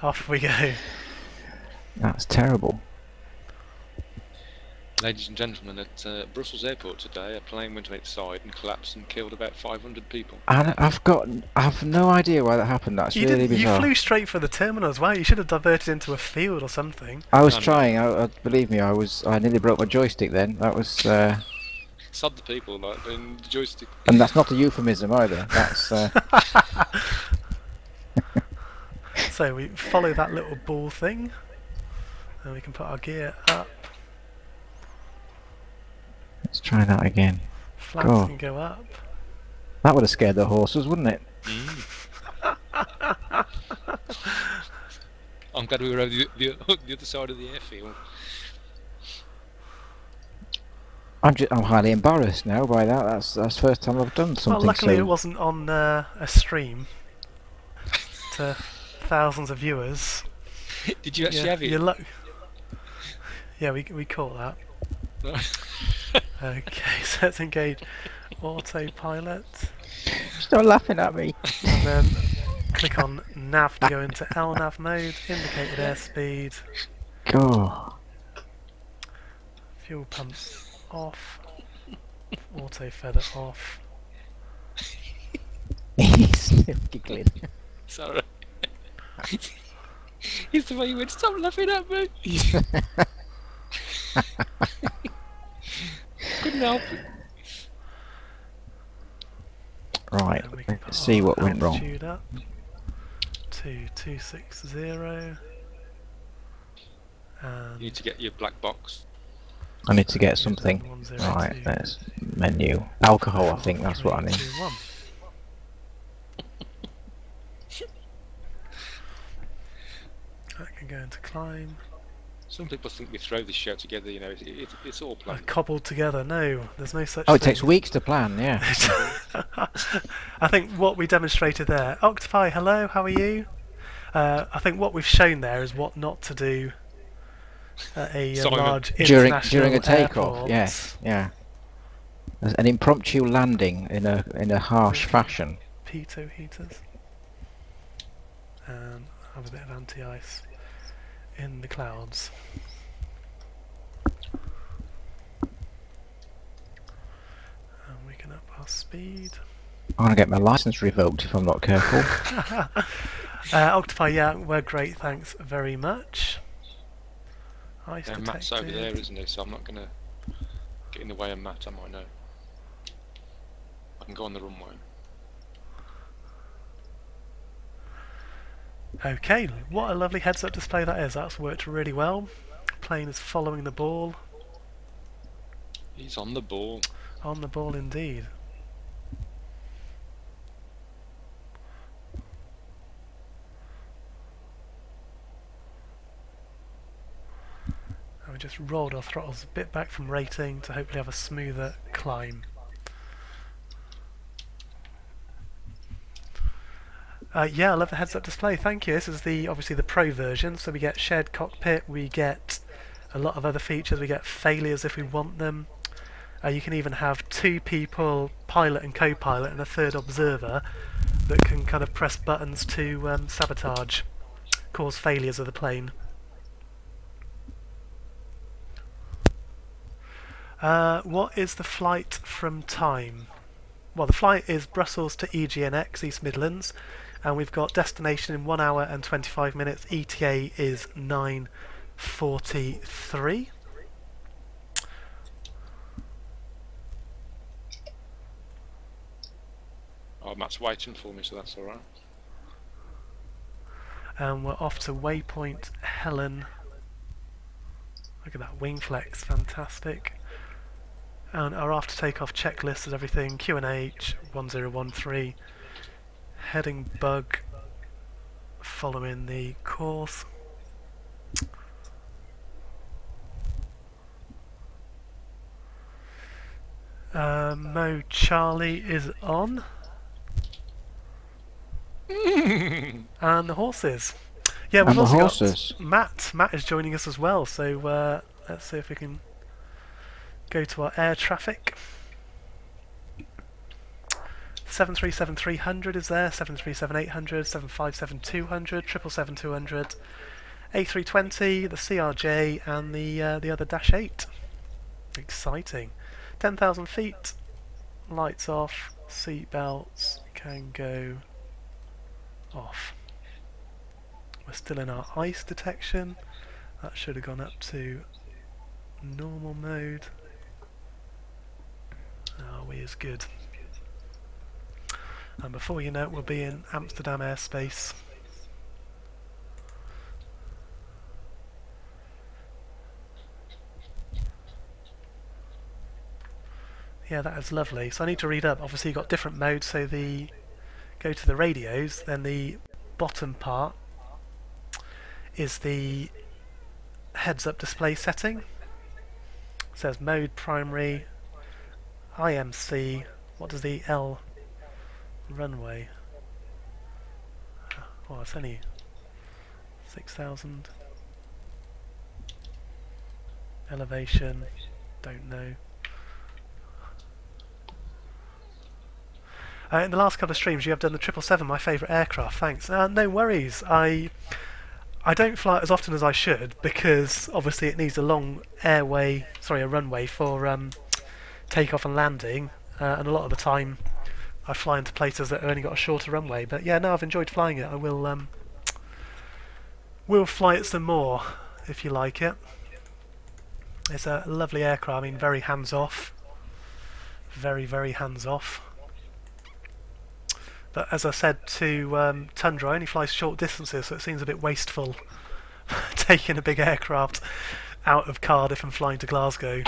S2: Off we go.
S1: That's terrible.
S3: Ladies and gentlemen, at Brussels airport today, a plane went outside and collapsed and killed about 500 people.
S1: And I've no idea why that happened. That's
S2: You
S1: really
S2: didn't. You
S1: bizarre.
S2: flew straight for the terminal as well. You should have diverted into a field or something.
S1: I was
S3: No, no.
S1: trying. Believe me, I nearly broke my joystick then. That was,
S3: Sod the people, like, in the joystick.
S1: and that's not a euphemism either. That's
S2: So we follow that little ball thing, and we can put our gear up.
S1: let's try that again.
S2: Flaps
S1: Cool.
S2: can go up.
S1: That would have scared the horses, wouldn't it?
S3: I'm glad we were over the other side of the airfield.
S1: I'm highly embarrassed now by that. That's the first time I've done something
S2: Well, luckily
S1: so.
S2: it wasn't on a stream to thousands of viewers.
S3: Did you actually have it?
S2: You're yeah, we caught that. Okay, so let's engage autopilot,
S1: Stop laughing at me.
S2: and then click on nav to go into LNAV mode, indicated airspeed,
S1: God.
S2: fuel pumps off, auto feather off.
S1: He's still giggling.
S3: Sorry. It's the way you went, stop laughing at me! Couldn't help it.
S1: Right,
S2: And we can put
S1: let's see
S2: our
S1: what went wrong.
S2: altitude up to 260.
S3: You
S2: And
S3: need to get your black box.
S1: I need to get something.
S2: 102.
S1: Right, there's menu. Alcohol, I think that's what I need.
S2: 321. That can go into climb.
S3: Some people think we throw this show together, you know, it's all planned.
S2: Cobbled together. No, there's no such
S1: Oh, it
S2: thing.
S1: takes weeks to plan, yeah.
S2: I think what we demonstrated there. Octopi, hello, how are you? I think what we've shown there is what not to do at a
S3: Simon.
S2: large
S1: during
S2: international
S1: a takeoff,
S2: airport.
S1: yes, yeah. There's an impromptu landing in a harsh fashion.
S2: Pitot heaters. And have a bit of anti-ice in the clouds. And we can up our speed.
S1: I'm gonna get my license revoked if I'm not careful.
S2: Octopi, yeah, we're great, thanks very much. Ice
S3: And Matt's
S2: detected.
S3: over there, isn't he? So I'm not going to get in the way of Matt, am I? No. I can go on the runway.
S2: Okay, what a lovely heads-up display that is. That's worked really well. Plane is following the ball.
S3: He's on the ball.
S2: On the ball indeed. And we just rolled our throttles a bit back from rating to hopefully have a smoother climb. Yeah, I love the heads-up display, thank you. This is obviously the Pro version, so we get shared cockpit, we get a lot of other features, we get failures if we want them. You can even have two people, pilot and co-pilot, and a third observer that can kind of press buttons to sabotage, cause failures of the plane. What is the flight from time? Well, the flight is Brussels to EGNX, East Midlands, and we've got destination in 1 hour and 25 minutes. ETA is 9:43.
S3: Oh, Matt's waiting for me, so that's alright.
S2: And we're off to waypoint Helen. Look at that wing flex, fantastic. And our after takeoff checklist is everything QNH 1013. Heading bug following the course. Mo Charlie is on. And the horses. Yeah, we've
S1: And the
S2: also
S1: horses.
S2: got Matt. Matt is joining us as well, so let's see if we can go to our air traffic. 737-300 is there, 737-800, 757-200, 777-200, A320, the CRJ, and the other Dash-8. Exciting. 10,000 feet, lights off, seat belts can go off. We're still in our ice detection. That should have gone up to normal mode. Oh, we is good. And before you know it, we'll be in Amsterdam airspace. Yeah, that is lovely. So I need to read up. Obviously you've got different modes, so go to the radios, then the bottom part is the heads-up display setting. It says mode primary, IMC, what does the L runway? Oh, it's only 6,000. Elevation, don't know. In the last couple of streams you have done the 777, my favourite aircraft, thanks. No worries, I don't fly it as often as I should because obviously it needs a long a runway for takeoff and landing, and a lot of the time I fly into places that have only got a shorter runway. But yeah, no, I've enjoyed flying it. I will fly it some more if you like it. It's a lovely aircraft. I mean, very hands-off, very, very hands-off. But as I said to Tundra, I only fly short distances, so it seems a bit wasteful taking a big aircraft out of Cardiff and flying to Glasgow.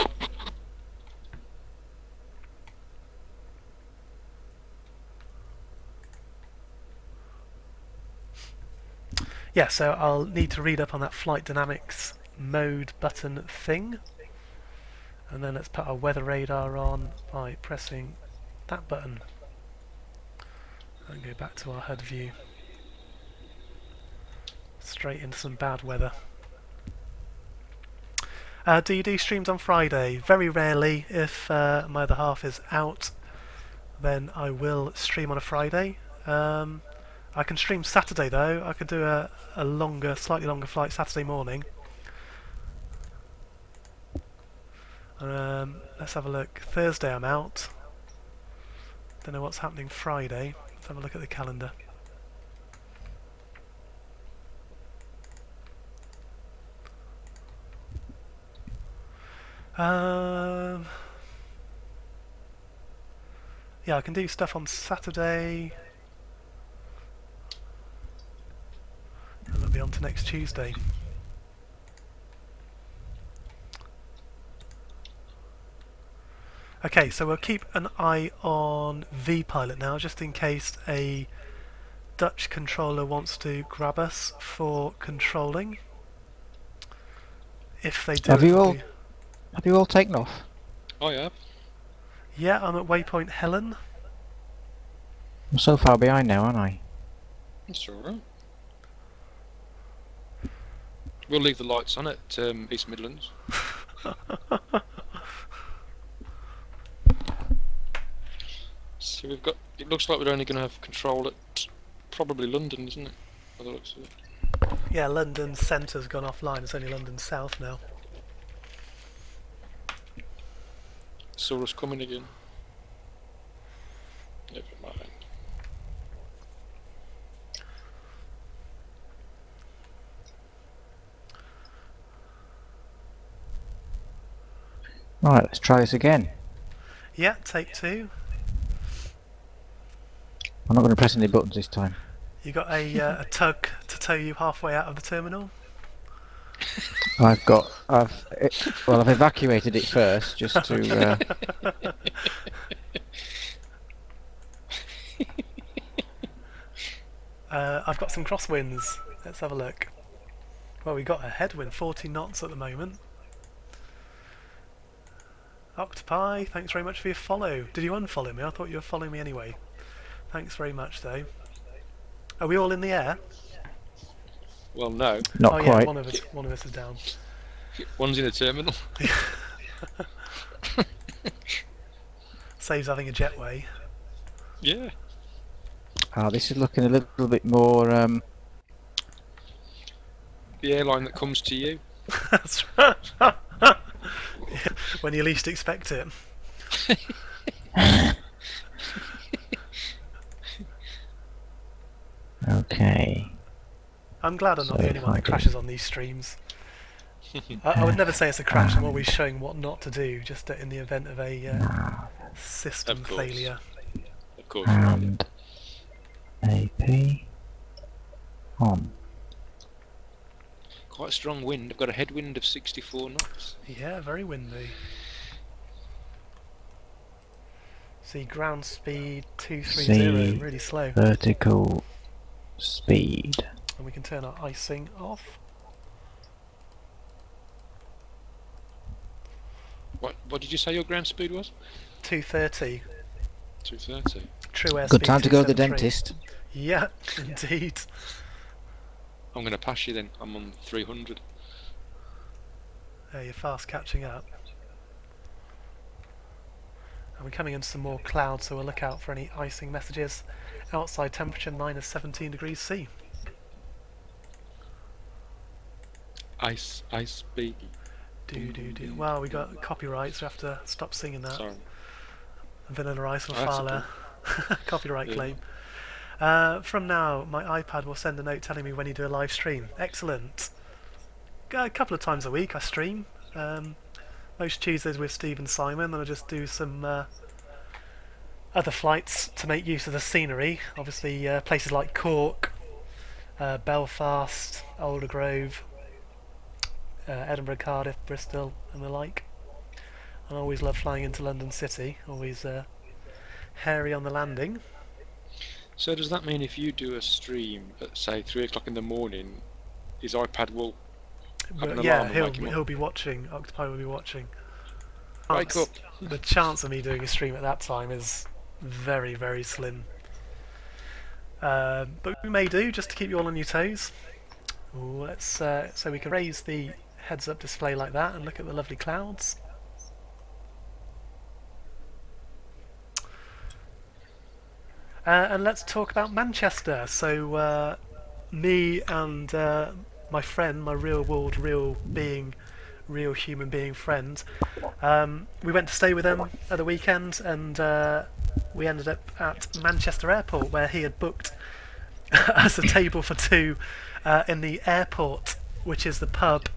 S2: Yeah, so I'll need to read up on that flight dynamics mode button thing. And then let's put our weather radar on by pressing that button. And go back to our HUD view. Straight into some bad weather. Do you do streams on Friday? Very rarely. If my other half is out, then I will stream on a Friday. I can stream Saturday though. I could do a slightly longer flight Saturday morning. Let's have a look. Thursday I'm out. Don't know what's happening Friday. Let's have a look at the calendar. Yeah, I can do stuff on Saturday. And that'll be on to next Tuesday. Okay, so we'll keep an eye on vPilot now, just in case a Dutch controller wants to grab us for controlling. If they do,
S1: Have you all taken off?
S3: I have.
S2: Yeah, I'm at waypoint Helen.
S1: I'm so far behind now, aren't I?
S3: That's alright. We'll leave the lights on at East Midlands. So we've got. It looks like we're only going to have control at probably London, isn't it? By the looks of it.
S2: Yeah, London Centre's gone offline. It's only London South now.
S3: Saw us coming again. Never mind.
S1: Right, let's try this again.
S2: Yeah, take 2.
S1: I'm not going to press any buttons this time.
S2: You got a tug to tow you halfway out of the terminal.
S1: I've evacuated it first, just to.
S2: I've got some crosswinds. Let's have a look. Well, we got a headwind, 40 knots at the moment. Octopi, thanks very much for your follow. Did you unfollow me? I thought you were following me anyway. Thanks very much, though. Are we all in the air?
S3: Well, no.
S1: Not
S2: oh
S1: quite.
S2: yeah, one of us is down.
S3: One's in the terminal.
S2: Saves having a jetway.
S3: Yeah.
S1: Ah, this is looking a little bit more.
S3: The airline that comes to you.
S2: That's right. Yeah, when you least expect it.
S1: Okay.
S2: I'm glad I'm not
S1: So
S2: the only one that
S1: if I
S2: crashes on these streams. I would never say it's a crash. I'm always showing what not to do, just in the event of a system
S3: Of course.
S2: failure.
S3: Of course.
S1: And AP on.
S3: Quite a strong wind. I've got a headwind of 64 knots.
S2: Yeah, very windy. See, ground speed 230, really slow.
S1: Vertical speed.
S2: And we can turn our icing off.
S3: What did you say your ground speed was?
S2: 230.
S3: 230.
S2: True airspeed.
S1: Good time to go to the
S2: 273.
S1: dentist.
S2: Yeah, indeed.
S3: I'm going to pass you then. I'm on 300.
S2: You're fast catching up. And we're coming into some more clouds, so we'll look out for any icing messages. Outside temperature minus 17 degrees C.
S3: Ice baby.
S2: Do. Well, we got copyright, so we have to stop singing that.
S3: Sorry.
S2: Vanilla Ice will
S3: Oh, that's
S2: file a copyright
S3: Yeah.
S2: claim. From now, my iPad will send a note telling me when you do a live stream. Excellent. A couple of times a week I stream. Most Tuesdays with Steve and Simon, and I just do some other flights to make use of the scenery. Obviously, places like Cork, Belfast, Aldergrove, Edinburgh, Cardiff, Bristol, and the like. I always love flying into London City. Always hairy on the landing.
S3: So does that mean if you do a stream at say 3 o'clock in the morning, his iPad will have an
S2: Yeah,
S3: alarm and wake him
S2: he'll
S3: up?
S2: be watching. Octopi will be watching.
S3: Wake up!
S2: The chance of me doing a stream at that time is very, very slim. But we may do, just to keep you all on your toes. Let's so we can raise the heads-up display like that and look at the lovely clouds. And let's talk about Manchester. So me and my friend, my real world, real human being friend, we went to stay with him at the weekend, and we ended up at Manchester Airport, where he had booked us a table for 2 in the airport, which is the pub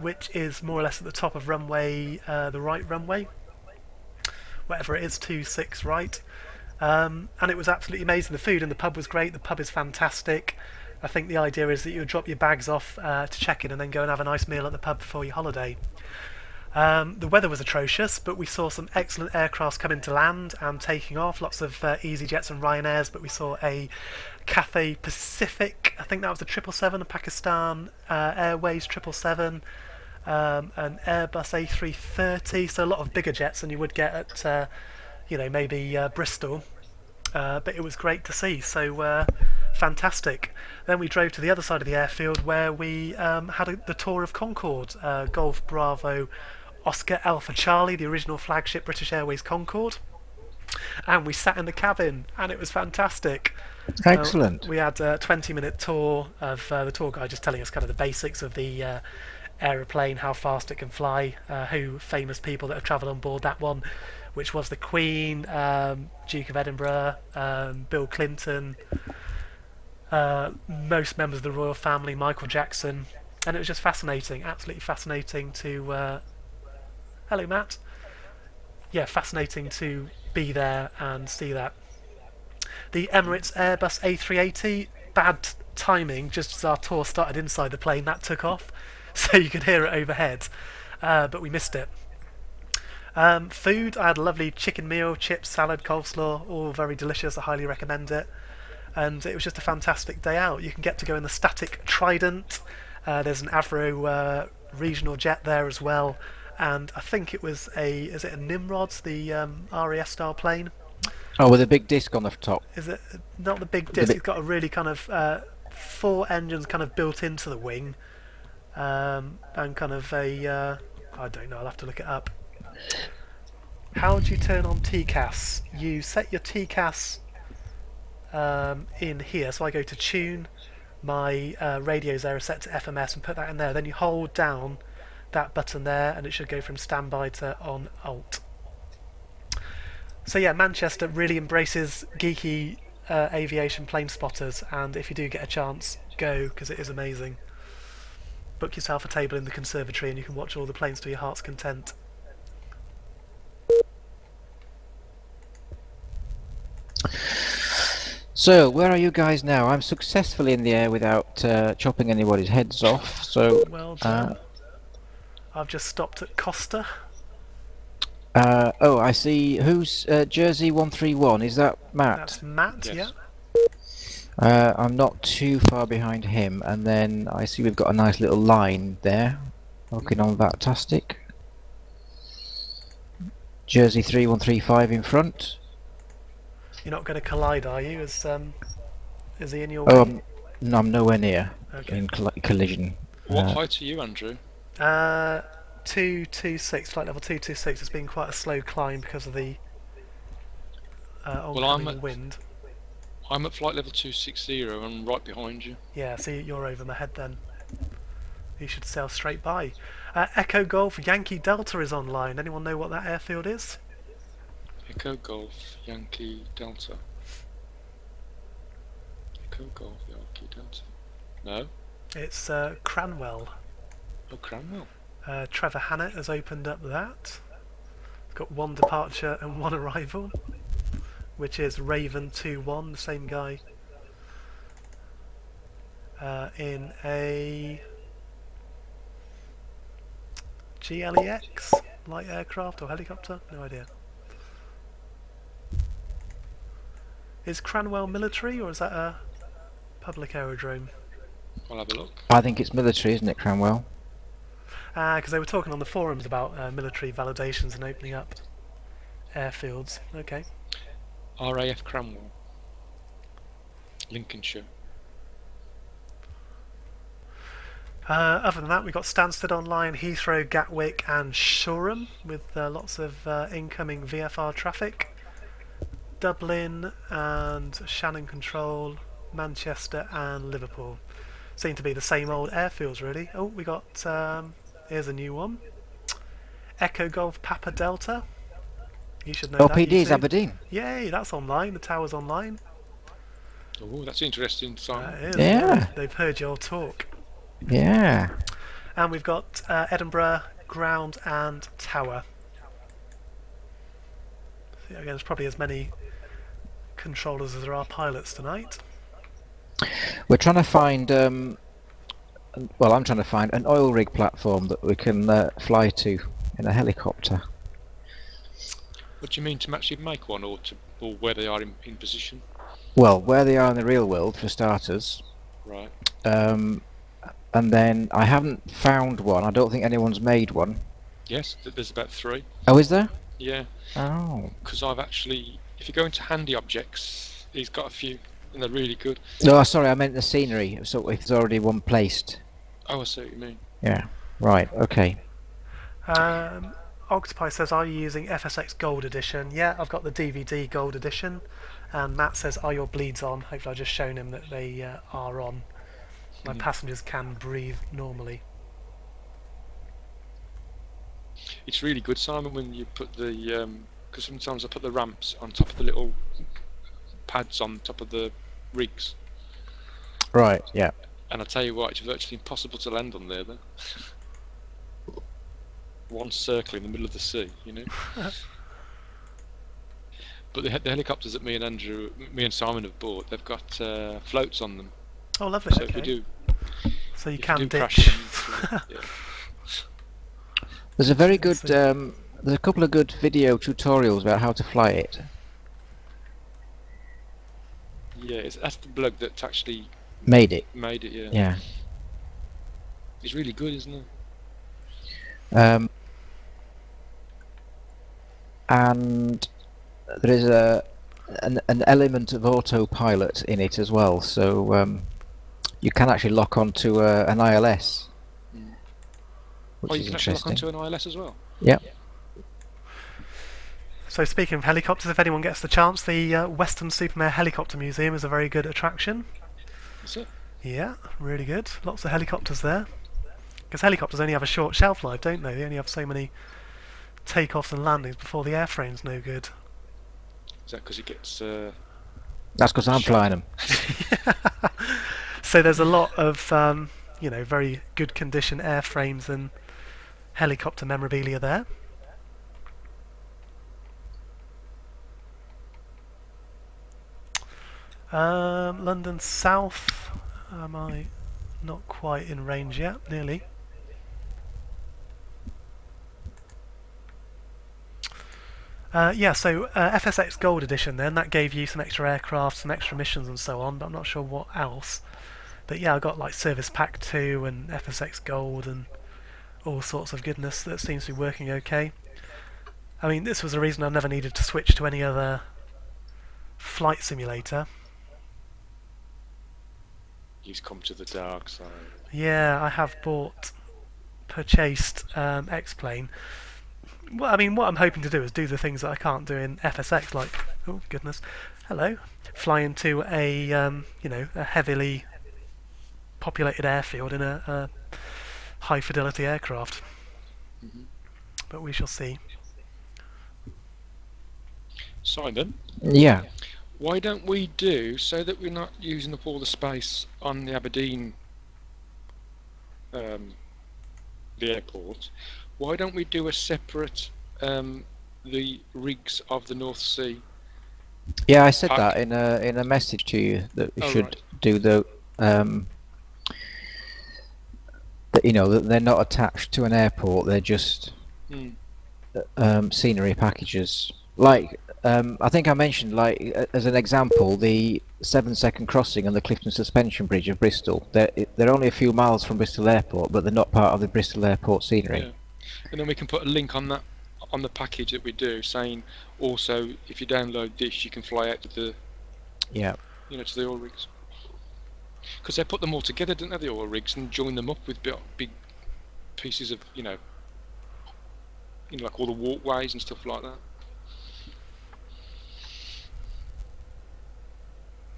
S2: which is more or less at the top of runway, the right runway, whatever it is, 26 right. And it was absolutely amazing. The food in the pub was great. The pub is fantastic. I think the idea is that you would drop your bags off to check in and then go and have a nice meal at the pub before your holiday. The weather was atrocious, but we saw some excellent aircrafts coming to land and taking off. Lots of EasyJets and Ryanairs, but we saw a Cathay Pacific, I think that was a 777, a Pakistan Airways 777, an Airbus A330, so a lot of bigger jets than you would get at, maybe Bristol. But it was great to see, so fantastic. Then we drove to the other side of the airfield where we had the tour of Concorde, Golf Bravo Oscar Alpha Charlie, the original flagship British Airways Concorde. And we sat in the cabin, and it was fantastic.
S1: Excellent.
S2: We had a 20-minute tour of the tour guide just telling us kind of the basics of the aeroplane, how fast it can fly, who famous people that have travelled on board that one, which was the Queen, Duke of Edinburgh, Bill Clinton, most members of the royal family, Michael Jackson, and it was just fascinating, absolutely fascinating to... hello, Matt. Yeah, fascinating to be there and see that. The Emirates Airbus A380, bad timing, just as our tour started inside the plane, that took off, so you could hear it overhead, but we missed it. Food, I had a lovely chicken meal, chips, salad, coleslaw, all very delicious. I highly recommend it. And it was just a fantastic day out. You can get to go in the static Trident. There's an Avro regional jet there as well. And I think it was is it a Nimrod, the RAF style plane?
S1: Oh, with a big disc on the top.
S2: Is it not the big disc? It's got a really kind of 4 engines kind of built into the wing, and kind of a I don't know. I'll have to look it up. How do you turn on TCAS? You set your TCAS in here. So I go to tune. My radios there are set to FMS and put that in there. Then you hold down that button there, and it should go from standby to on alt. So yeah, Manchester really embraces geeky aviation plane spotters, and if you do get a chance, go, because it is amazing. Book yourself a table in the conservatory and you can watch all the planes to your heart's content.
S1: So, where are you guys now? I'm successfully in the air without chopping anybody's heads off, so...
S2: Well done. I've just stopped at Costa.
S1: Oh, I see. Who's Jersey 131? Is that Matt?
S2: That's Matt,
S3: Yes.
S2: Yeah.
S1: I'm not too far behind him, and then I see we've got a nice little line there. Looking on Vatastic. Jersey 3135 in front.
S2: You're not going to collide, are you? Is he in your
S1: Oh,
S2: way?
S1: no, I'm nowhere near
S2: Okay.
S1: in collision.
S3: What height are you, Andrew?
S2: 226, flight level 226. It's been quite a slow climb because of the oncoming wind.
S3: I'm at flight level 260 and right behind you.
S2: Yeah, see, you're over my head then. You should sail straight by. Echo Golf Yankee Delta is online. Anyone know what that airfield is?
S3: Echo Golf Yankee Delta. Echo Golf Yankee Delta. No?
S2: It's Cranwell.
S3: Oh, Cranwell.
S2: Trevor Hannett has opened up that. It's got 1 departure and 1 arrival, which is Raven 21, the same guy. In a GLEX light aircraft or helicopter? No idea. Is Cranwell military or is that a public aerodrome?
S3: I'll have a look.
S1: I think it's military, isn't it, Cranwell?
S2: Because they were talking on the forums about military validations and opening up airfields. Okay.
S3: RAF Cranwell. Lincolnshire.
S2: Other than that, we've got Stansted online, Heathrow, Gatwick and Shoreham with lots of incoming VFR traffic. Dublin and Shannon Control, Manchester and Liverpool. Seem to be the same old airfields really. Oh, we got, here's a new one. Echo Golf Papa Delta. You should know that.
S1: LPD
S2: you
S1: is
S2: too.
S1: Aberdeen.
S2: Yay, that's online, the tower's online.
S3: Oh, that's interesting, Simon.
S2: That is.
S1: Yeah.
S2: They've heard your talk.
S1: Yeah.
S2: And we've got Edinburgh, ground and tower. So again, there's probably as many controllers as there are pilots tonight.
S1: We're trying to find, well, I'm trying to find an oil rig platform that we can fly to in a helicopter.
S3: What do you mean, to actually make one, or where they are in position?
S1: Well, where they are in the real world, for starters.
S3: Right.
S1: And then I haven't found one. I don't think anyone's made one.
S3: Yes, there's about 3.
S1: Oh, is there?
S3: Yeah.
S1: Oh.
S3: Because I've actually, if you go into handy objects, he's got a few, and they're really good.
S1: No, sorry, I meant the scenery. So if there's already one placed.
S3: Oh, I see what you mean.
S1: Yeah. Right. Okay.
S2: Octopi says, are you using FSX Gold Edition? Yeah, I've got the DVD Gold Edition. And Matt says, are your bleeds on? Hopefully I've just shown him that they are on. My passengers can breathe normally.
S3: It's really good, Simon, when you put the because sometimes I put the ramps on top of the little pads on top of the rigs.
S1: Right. Yeah.
S3: And I tell you what, it's virtually impossible to land on there. Though. One circle in the middle of the sea, you know. But the helicopters that me and Simon have bought, they've got floats on them.
S2: Oh, lovely.
S3: So
S2: okay.
S3: if we do,
S2: so you
S3: if
S2: can
S3: we do
S2: ditch.
S3: crash them, yeah.
S1: There's a very good. There's a couple of good video tutorials about how to fly it.
S3: Yeah, that's the bloke that actually
S1: Made it.
S3: made it. Yeah.
S1: Yeah.
S3: It's really good, isn't it?
S1: And there is an element of autopilot in it as well, so you can actually lock onto an ILS, which
S3: Oh, you
S1: is
S3: can actually lock
S1: interesting.
S3: onto an ILS as well.
S1: Yep.
S2: So speaking of helicopters, if anyone gets the chance, the Western Supermare Helicopter Museum is a very good attraction.
S3: That's it.
S2: Yeah, really good. Lots of helicopters there. Because helicopters only have a short shelf life, don't they? They only have so many takeoffs and landings before the airframe's no good.
S3: Is that because it gets?
S1: That's because I'm flying them.
S2: So there's a lot of you know, very good condition airframes and helicopter memorabilia there. London South, am I not quite in range yet? Nearly. Yeah, so FSX Gold Edition then, that gave you some extra aircraft, some extra missions and so on, but I'm not sure what else. But yeah, I got like Service Pack 2 and FSX Gold and all sorts of goodness that seems to be working okay. I mean, this was the reason I never needed to switch to any other flight simulator.
S3: He's come to the dark side.
S2: Yeah, I have purchased X-Plane. Well, I mean, what I'm hoping to do is do the things that I can't do in FSX, like, oh goodness, hello, fly into a you know, a heavily populated airfield in a high fidelity aircraft. But we shall see.
S3: Simon,
S1: Yeah.
S3: why don't we do, so that we're not using up all the space on the Aberdeen the airport, why don't we do a separate the rigs of the North Sea?
S1: Yeah, I said
S3: Pack.
S1: that in a message to you that we
S3: Oh,
S1: should
S3: right.
S1: do the that, you know, that they're not attached to an airport. They're just scenery packages. Like I think I mentioned, like as an example, the 7-second crossing and the Clifton Suspension Bridge of Bristol. They're only a few miles from Bristol Airport, but they're not part of the Bristol Airport scenery.
S3: Yeah. And then we can put a link on that on the package that we do, saying also if you download this, you can fly out to the
S1: Yeah.
S3: to the oil rigs. Because they put them all together, didn't they, the oil rigs, and join them up with big pieces of like all the walkways and stuff like that.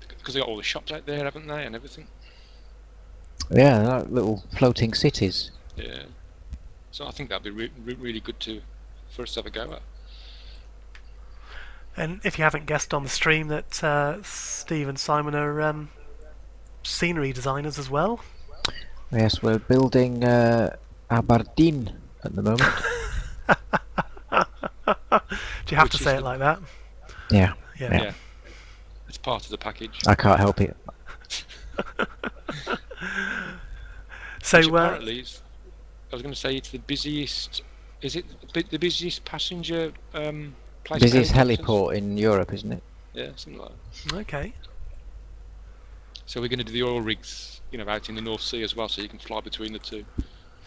S3: Because they got all the shops out there, haven't they, and everything.
S1: Yeah, they're like little floating cities.
S3: Yeah. So I think that'd be really good for us to have a go at.
S2: And if you haven't guessed on the stream that Steve and Simon are scenery designers as well.
S1: Yes, we're building Aberdeen at the moment.
S2: Do you have to say it like that?
S1: Yeah.
S2: Yeah.
S3: Yeah. It's part of the package.
S1: I can't help it.
S2: So
S3: Which apparently, I was going to say it's the busiest. Is it the busiest passenger place?
S1: Busiest
S3: for helicopters?
S1: heliport in Europe, isn't it?
S3: Yeah, something like that.
S2: okay.
S3: So we're going to do the oil rigs, out in the North Sea as well, so you can fly between the two.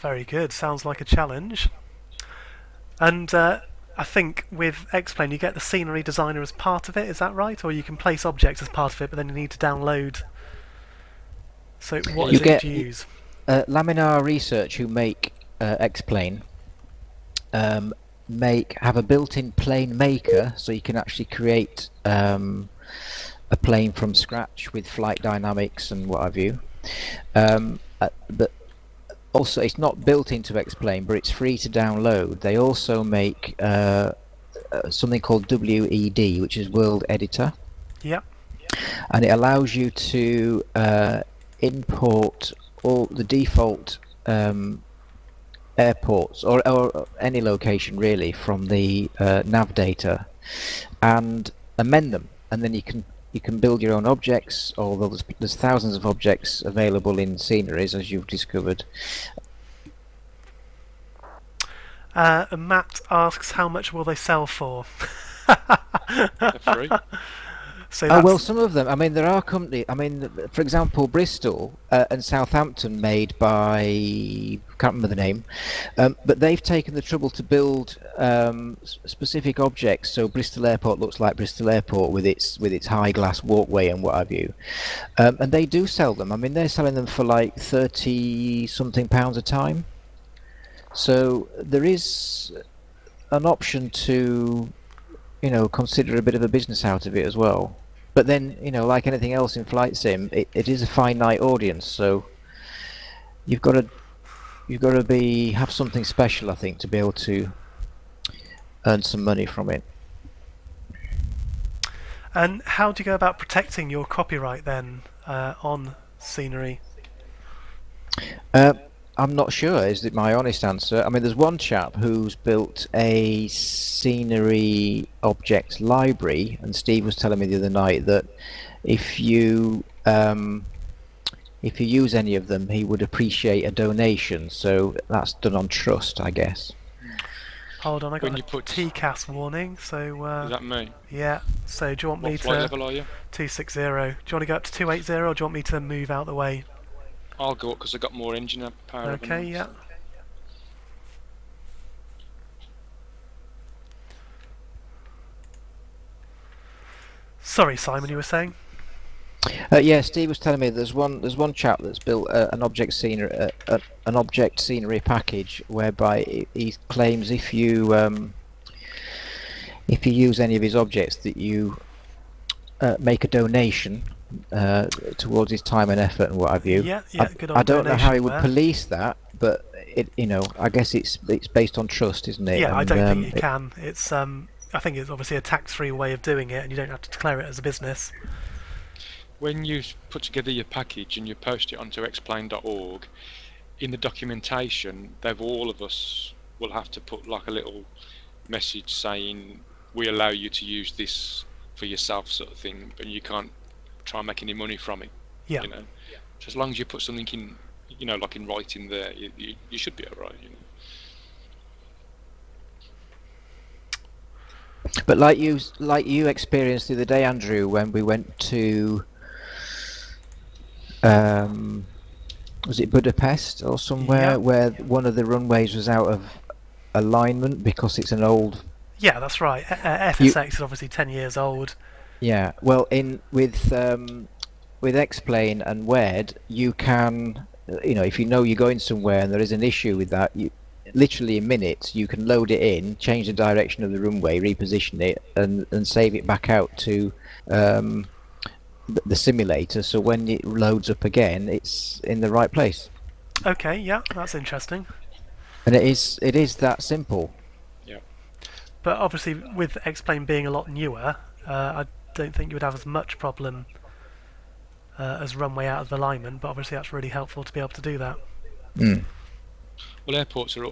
S2: Very good. Sounds like a challenge. And I think with X-Plane you get the scenery designer as part of it, is that right? Or you can place objects as part of it, but then you need to download. So what
S1: You
S2: is it
S1: get-
S2: to use?
S1: Laminar Research, who make X-Plane, have a built-in plane maker, so you can actually create a plane from scratch with flight dynamics and what have you. But also, it's not built into X-Plane, but it's free to download. They also make something called WED, which is World Editor,
S2: Yep.
S1: and it allows you to import all the default airports or any location really from the nav data and amend them, and then you can build your own objects, although there's thousands of objects available in sceneries, as you've discovered.
S2: And Matt asks, how much will they sell for?
S3: They're free.
S2: So
S1: Oh
S2: that's,
S1: well, some of them. I mean, there are companies. I mean, for example, Bristol and Southampton, made by can't remember the name, but they've taken the trouble to build specific objects. So Bristol Airport looks like Bristol Airport with its high glass walkway and what have you, and they do sell them. I mean, they're selling them for like £30-something a time. So there is an option to, consider a bit of a business out of it as well. But then, like anything else in flight sim, it is a finite audience, so you've got to have something special, I think, to be able to earn some money from it.
S2: and how do you go about protecting your copyright then on scenery?
S1: I'm not sure, is my honest answer. I mean, there's one chap who's built a scenery object library, and Steve was telling me the other night that if you use any of them, he would appreciate a donation. So that's done on trust, I guess.
S2: Hold on, I got
S3: When
S2: a
S3: you put-
S2: TCAS warning. So
S3: Is that me?
S2: yeah. So do you want me
S3: What flight
S2: to
S3: level are you?
S2: 260? Do you want to go up to 280, or do you want me to move out the way?
S3: I'll go up because I've got more engine power.
S2: Okay, yeah. Sorry, Simon, you were saying?
S1: Yeah, Steve was telling me there's one chap that's built an object scenery package whereby he claims if you use any of his objects that you make a donation towards his time and effort and what have you.
S2: Yeah, yeah, good old
S1: I don't know how he would
S2: donation
S1: police that, but I guess it's based on trust, isn't it?
S2: Yeah, I
S1: And,
S2: don't think you can. It's I think it's obviously a tax-free way of doing it, and you don't have to declare it as a business.
S3: When you put together your package and you post it onto explain.org, in the documentation, all of us will have to put like a little message saying we allow you to use this for yourself, sort of thing, but you can't try and make any money from it.
S2: Yeah.
S3: So as long as you put something in, like in writing there, you should be alright.
S1: But like you experienced the other day, Andrew, when we went to was it Budapest or somewhere,
S2: Yeah.
S1: where one of the runways was out of alignment because it's an old.
S2: Yeah, that's right. FSX is obviously 10 years old.
S1: Yeah, well, with X-Plane and WED, you can, if you're going somewhere and there is an issue with that, literally in minutes you can load it in, change the direction of the runway, reposition it, and save it back out to the simulator, so when it loads up again it's in the right place.
S2: Okay, yeah, that's interesting.
S1: And it is that simple.
S3: Yeah.
S2: But obviously with X-Plane being a lot newer, I don't think you would have as much problem as runway out of alignment, but obviously that's really helpful to be able to do that.
S3: Well, airports are,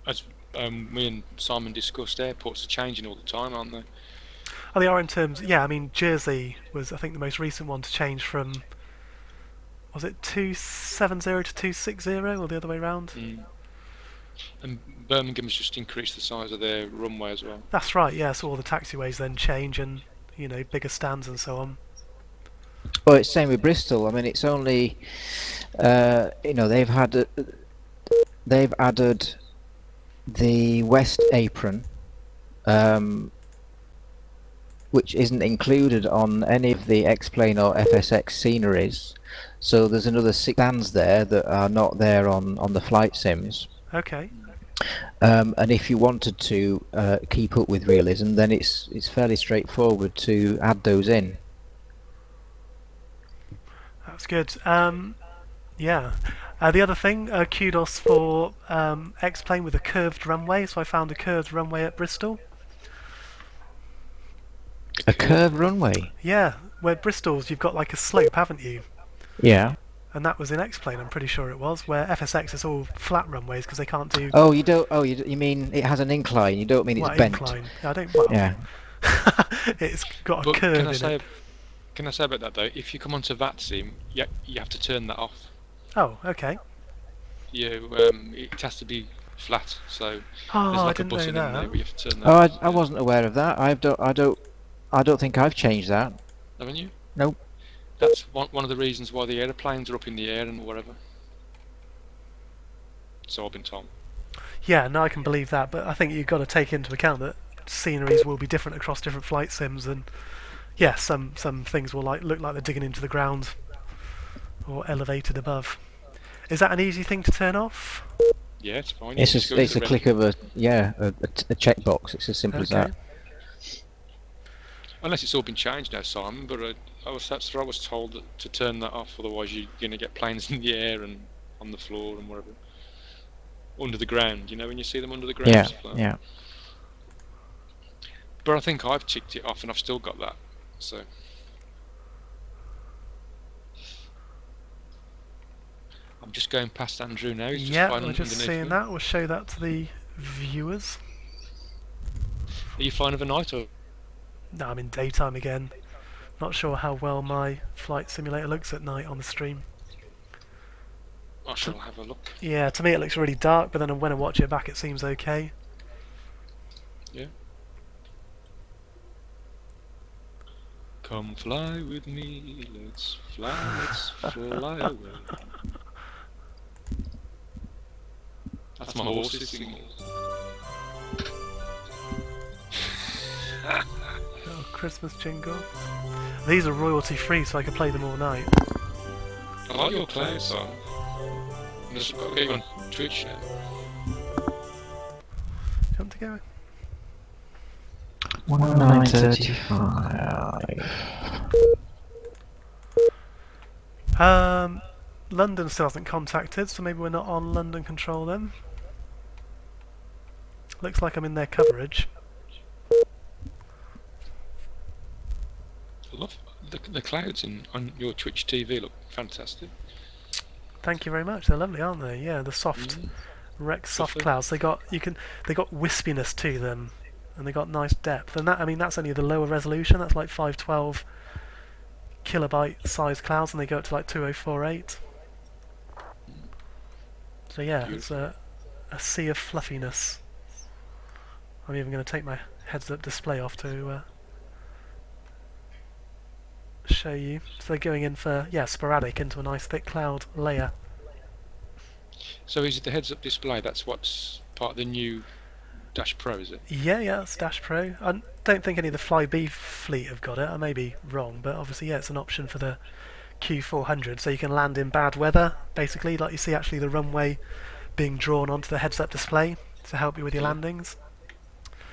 S3: as me and Simon discussed, airports are changing all the time, aren't they?
S2: Oh, they are in terms. Yeah, I mean Jersey was I think the most recent one to change from, was it 270 to 260 or the other way round?
S3: And Birmingham's just increased the size of their runway as well.
S2: That's right. Yeah, so all the taxiways then change and bigger stands and so on.
S1: Well, it's same with Bristol. I mean, it's only they've added the west apron, which isn't included on any of the X-Plane or FSX sceneries. So there's another 6 stands there that are not there on the flight sims.
S2: Okay.
S1: And if you wanted to keep up with realism, then it's fairly straightforward to add those in.
S2: That's good. Yeah. The other thing, kudos for X-Plane with a curved runway. So I found a curved runway at Bristol.
S1: A curved runway?
S2: Yeah, where Bristol's you've got like a slope, haven't you?
S1: Yeah.
S2: And that was in X-Plane, I'm pretty sure it was, where FSX is all flat runways because they can't do...
S1: Oh, you don't... Oh, you mean it has an incline, you don't mean it's bent?
S2: Incline. I don't... Well,
S1: yeah.
S2: It's got a curve in it.
S3: Can I say about that though? If you come onto Vatsim, you have to turn that off.
S2: Oh, okay.
S3: It has to be flat, so there's like a button in there where you have to turn that off.
S1: I wasn't aware of that. I don't think I've changed that.
S3: Haven't you?
S1: Nope.
S3: That's one of the reasons why the aeroplanes are up in the air and whatever. So I've been told.
S2: Yeah, no, I can believe that, but I think you've got to take into account that sceneries will be different across different flight sims, and yeah, some things will look like they're digging into the ground or elevated above. Is that an easy thing to turn off?
S3: Yeah, it's fine.
S1: It's a click of a checkbox. It's as simple as that.
S3: Unless it's all been changed now, Simon. But I was told that to turn that off, otherwise you're going to get planes in the air and on the floor and whatever, under the ground. You know, when you see them under the ground.
S1: Yeah, yeah.
S3: But I think I've ticked it off, and I've still got that. So. I'm just going past Andrew now. He's
S2: yeah, we're just seeing that. We'll show that to the viewers.
S3: Are you flying overnight or?
S2: No, I'm in daytime again. Not sure how well my flight simulator looks at night on the stream.
S3: I shall have a look.
S2: Yeah, to me it looks really dark, but then when I watch it back it seems okay.
S3: Yeah. Come fly with me, let's fly away. That's my horse's singing.
S2: Little Christmas jingle. These are royalty free, so I can play them all night.
S3: I like your playing song. I'm just got to get you on Twitch now.
S2: Do you want to go?
S1: 1935.
S2: London still hasn't contacted, so maybe we're not on London control then. Looks like I'm in their coverage.
S3: I love the clouds on your Twitch TV look fantastic.
S2: Thank you very much. They're lovely, aren't they? Yeah, the soft soft clouds. They got wispiness to them, and they got nice depth. And that's only the lower resolution. That's like 512 kilobyte size clouds, and they go up to like 2048. So yeah, it's a sea of fluffiness. I'm even going to take my heads-up display off to show you. So they're going in for sporadic into a nice thick cloud layer.
S3: So is it the heads-up display? That's what's part of the new Dash Pro, is it?
S2: Yeah, it's Dash Pro. I don't think any of the Flybe fleet have got it. I may be wrong, but obviously, yeah, it's an option for the Q400, so you can land in bad weather. Basically, like you see, actually the runway being drawn onto the heads-up display to help you with your landings.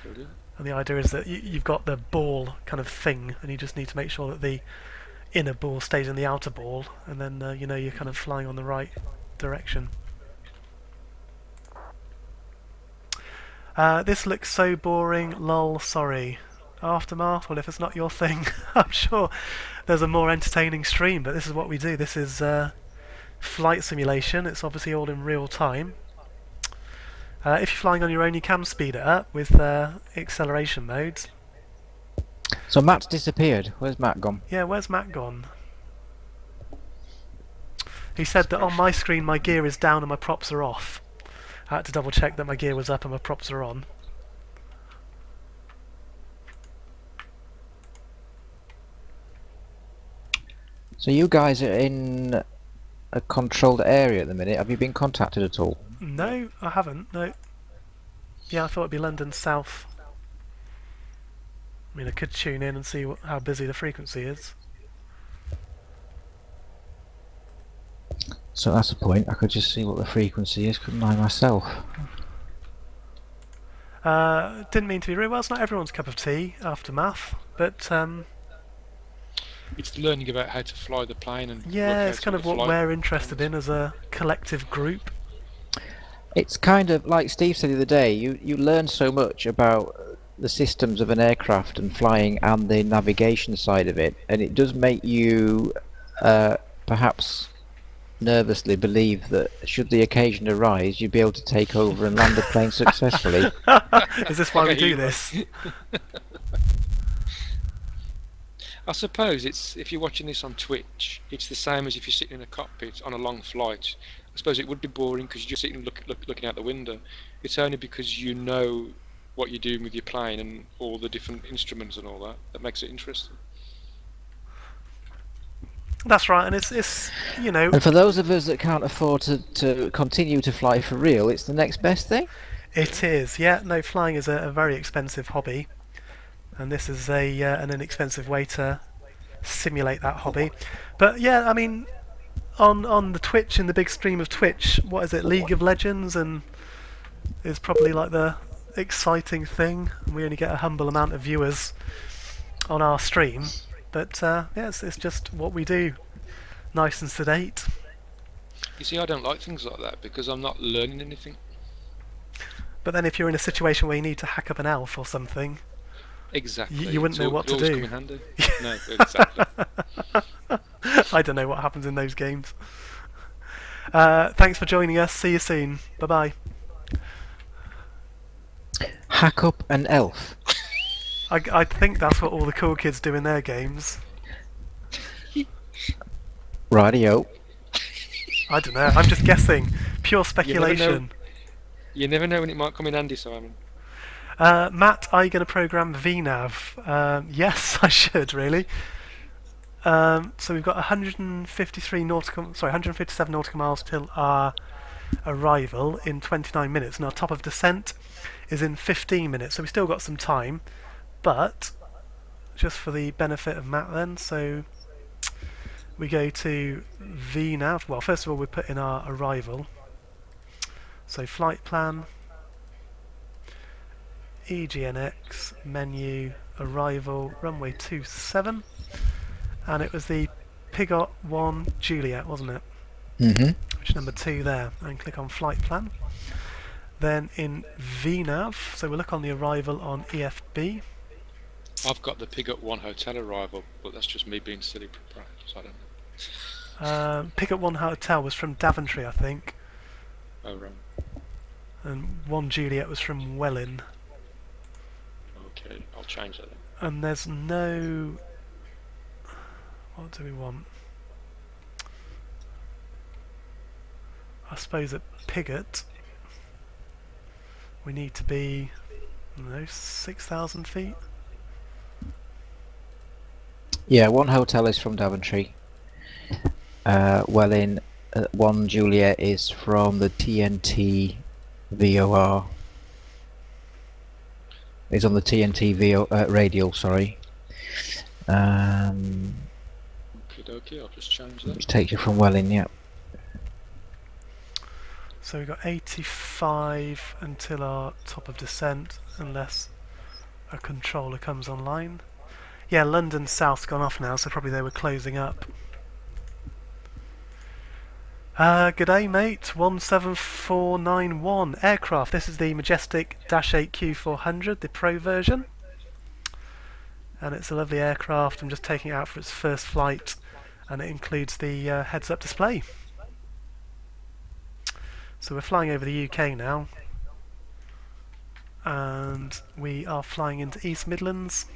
S3: Brilliant.
S2: And the idea is that you've got the ball kind of thing, and you just need to make sure that the inner ball stays in the outer ball, and then you're kind of flying on the right direction. This looks so boring, lol, sorry. Aftermath, well if it's not your thing, I'm sure there's a more entertaining stream, but this is what we do. This is flight simulation. It's obviously all in real time. If you're flying on your own, you can speed it up with acceleration modes.
S1: So Matt's disappeared. Where's Matt gone?
S2: Yeah, where's Matt gone? He said that on my screen my gear is down and my props are off. I had to double check that my gear was up and my props are on.
S1: So you guys are in a controlled area at the minute. Have you been contacted at all?
S2: No, I haven't, no. Yeah, I thought it'd be London South. I mean, I could tune in and see how busy the frequency is.
S1: So that's the point. I could just see what the frequency is, couldn't I, myself?
S2: Didn't mean to be rude. Well, it's not everyone's cup of tea after math, but
S3: It's learning about how to fly the plane and
S2: yeah, it's kind of what we're interested in as a collective group.
S1: It's kind of like Steve said the other day, you learn so much about the systems of an aircraft and flying and the navigation side of it, and it does make you perhaps nervously believe that should the occasion arise you'd be able to take over and land the plane successfully.
S2: Is this why we do this?
S3: I suppose it's, if you're watching this on Twitch, it's the same as if you're sitting in a cockpit on a long flight. I suppose it would be boring because you're just sitting looking out the window. It's only because you know what you're doing with your plane and all the different instruments and all that that makes it interesting.
S2: That's right, and it's you know.
S1: And for those of us that can't afford to continue to fly for real, it's the next best thing.
S2: It is, yeah. No, flying is a very expensive hobby, and this is an inexpensive way to simulate that hobby. But yeah, I mean, on the Twitch, in the big stream of Twitch, what is it, League of Legends, and is probably like the exciting thing. We only get a humble amount of viewers on our stream, but yeah, it's just what we do, nice and sedate.
S3: You see, I don't like things like that because I'm not learning anything.
S2: But then if you're in a situation where you need to hack up an elf or something,
S3: Exactly.
S2: you wouldn't know what to do.
S3: Come in handy. No, exactly.
S2: I don't know what happens in those games. Thanks for joining us. See you soon. Bye bye.
S1: Hack up an elf.
S2: I think that's what all the cool kids do in their games.
S1: Rightio.
S2: I don't know. I'm just guessing. Pure speculation.
S3: You never know when it might come in handy, Simon.
S2: Matt, are you going to program VNav? Yes, I should really. So we've got 157 nautical miles till our arrival in 29 minutes, and our top of descent is in 15 minutes. So we still got some time, but just for the benefit of Matt, then, so we go to VNav. Well, first of all, we put in our arrival. So flight plan, EGNX, menu, arrival, runway 27, and it was the Pigot 1 Juliet, wasn't it?
S1: Mm-hmm.
S2: Which is number 2 there, and click on flight plan. Then in VNav, so we'll look on the arrival on EFB.
S3: I've got the Pigot 1 hotel arrival, but that's just me being silly, so I don't know.
S2: Pigot 1 Hotel was from Daventry, I think.
S3: Oh, right.
S2: And 1 Juliet was from Welwyn.
S3: Okay, I'll change that then.
S2: And there's no... What do we want? I suppose at Pigot we need to be, I don't know, 6,000 feet?
S1: Yeah, 1 hotel is from Daventry. Welwyn, 1 Juliet is from the TNT VOR. Is on the TNT radial, sorry.
S3: Okay, I'll just change that.
S1: Which takes you from Welwyn, yeah.
S2: So we've got 85 until our top of descent, unless a controller comes online. Yeah, London South's gone off now, so probably they were closing up. Good day, mate. 17491 aircraft. This is the majestic Dash-8 Q400, the Pro version. And it's a lovely aircraft. I'm just taking it out for its first flight, and it includes the heads-up display. So we're flying over the UK now. and we are flying into East Midlands.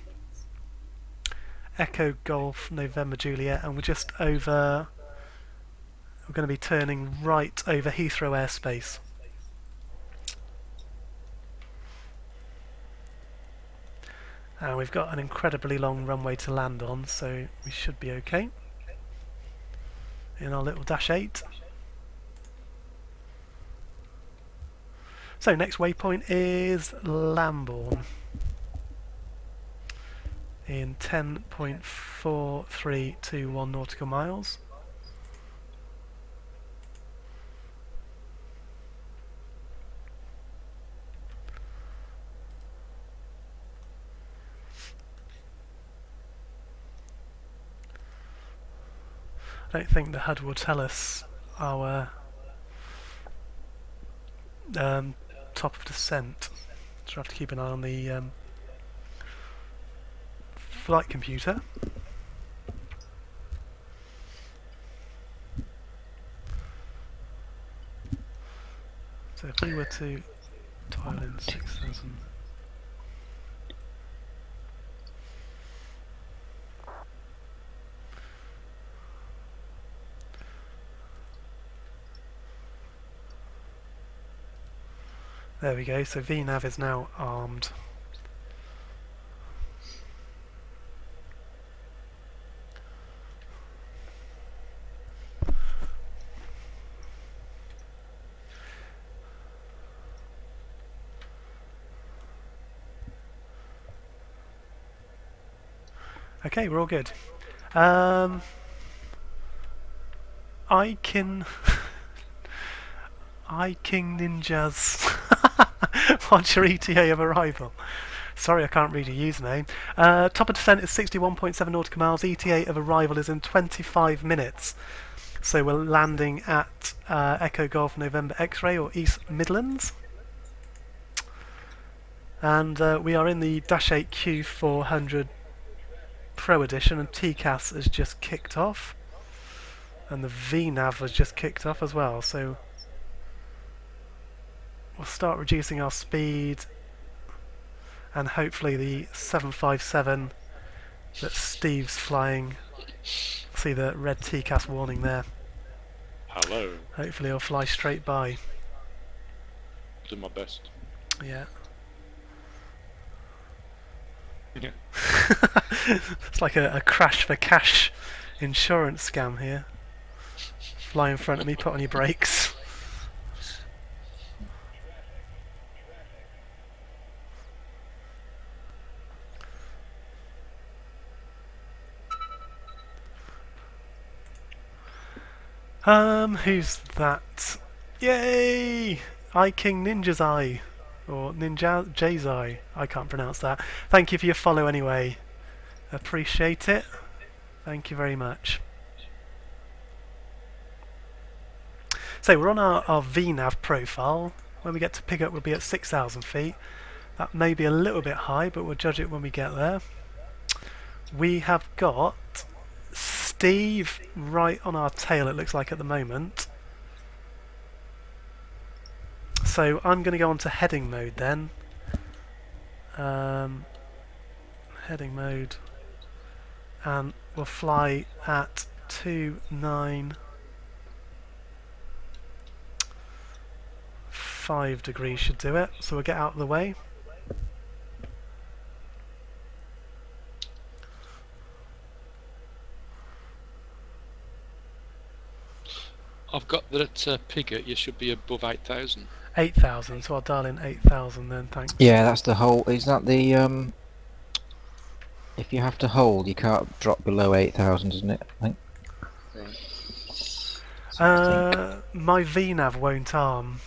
S2: Echo Golf November Juliet, and we're just over. We're going to be turning right over Heathrow airspace. And we've got an incredibly long runway to land on, so we should be okay in our little Dash-8. So next waypoint is Lambourne in 10.4321 nautical miles. I don't think the HUD will tell us our top of descent, so we'll have to keep an eye on the flight computer. So if we were to dial in 6,000. There we go, so VNav is now armed. Okay, we're all good. King Ninjas. What's your ETA of arrival? Sorry, I can't read your username. Top of descent is 61.7 nautical miles. ETA of arrival is in 25 minutes. So we're landing at Echo Golf November X-Ray or East Midlands. And we are in the Dash-8 Q400 Pro Edition, and TCAS has just kicked off. And the VNav was just kicked off as well. So we'll start reducing our speed, and hopefully the 757 that Steve's flying, see the red TCAS warning there.
S3: Hello.
S2: Hopefully he'll fly straight by.
S3: Do my best.
S2: Yeah.
S3: Yeah.
S2: It's like a crash for cash insurance scam here. Fly in front of me, put on your brakes. Who's that? Yay! King Ninja's Eye, or Ninja J's Eye. I can't pronounce that. Thank you for your follow anyway. Appreciate it. Thank you very much. So we're on our VNav profile. When we get to pick up, we'll be at 6,000 feet. That may be a little bit high, but we'll judge it when we get there. We have got Steve right on our tail, it looks like at the moment. So I'm going to go on to heading mode then. Heading mode, and we'll fly at 295 degrees should do it. So we'll get out of the way.
S3: I've got that at Pigott you should be above 8,000.
S2: 8,000, so I'll dial in 8,000 then, thanks.
S1: Yeah, that's the whole. Is that the if you have to hold, you can't drop below 8,000, isn't it? I think.
S2: Right. My VNav won't arm.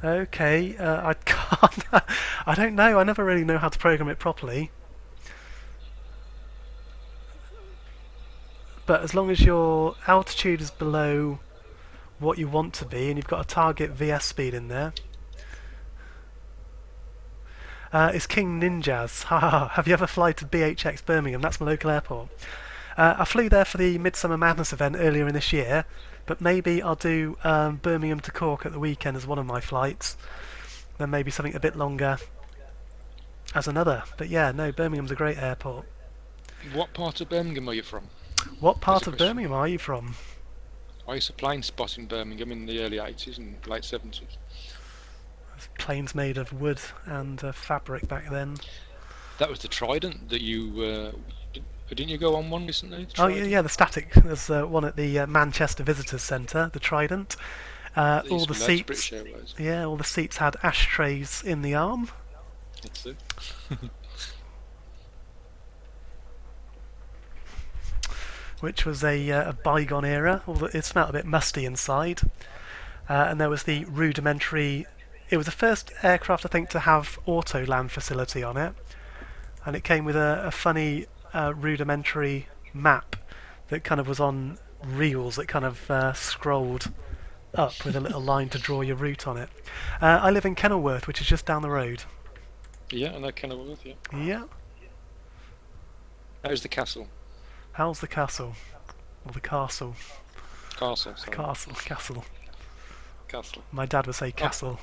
S2: Okay, I can't. I don't know. I never really know how to program it properly. But as long as your altitude is below what you want to be, and you've got a target VS speed in there. It's King Ninjas. Have you ever flown to BHX Birmingham? That's my local airport. I flew there for the Midsummer Madness event earlier in this year, but maybe I'll do Birmingham to Cork at the weekend as one of my flights. then maybe something a bit longer as another. But yeah, no, Birmingham's a great airport.
S3: What part of Birmingham are you from?
S2: What part
S3: That's a
S2: of
S3: question.
S2: Birmingham are you from?
S3: I used to plane spot in Birmingham in the early 80s and late 70s.
S2: Planes made of wood and fabric back then.
S3: That was the Trident that you... didn't you go on one recently?
S2: Oh yeah, the static. There's one at the Manchester Visitors Centre, the Trident. All the seats.
S3: British Airways.
S2: Yeah, all the seats had ashtrays in the arm.
S3: That's it.
S2: Which was a bygone era. It smelled a bit musty inside. And there was the rudimentary... It was the first aircraft, I think, to have auto-land facility on it. And it came with a funny rudimentary map that kind of was on reels that kind of scrolled up with a little line to draw your route on it. I live in Kenilworth, which is just down the road.
S3: Yeah, I know Kenilworth, yeah.
S2: Yeah.
S3: How's the castle?
S2: How's the castle? Or the castle?
S3: Castle, sorry.
S2: Castle.
S3: Castle.
S2: My dad would say castle.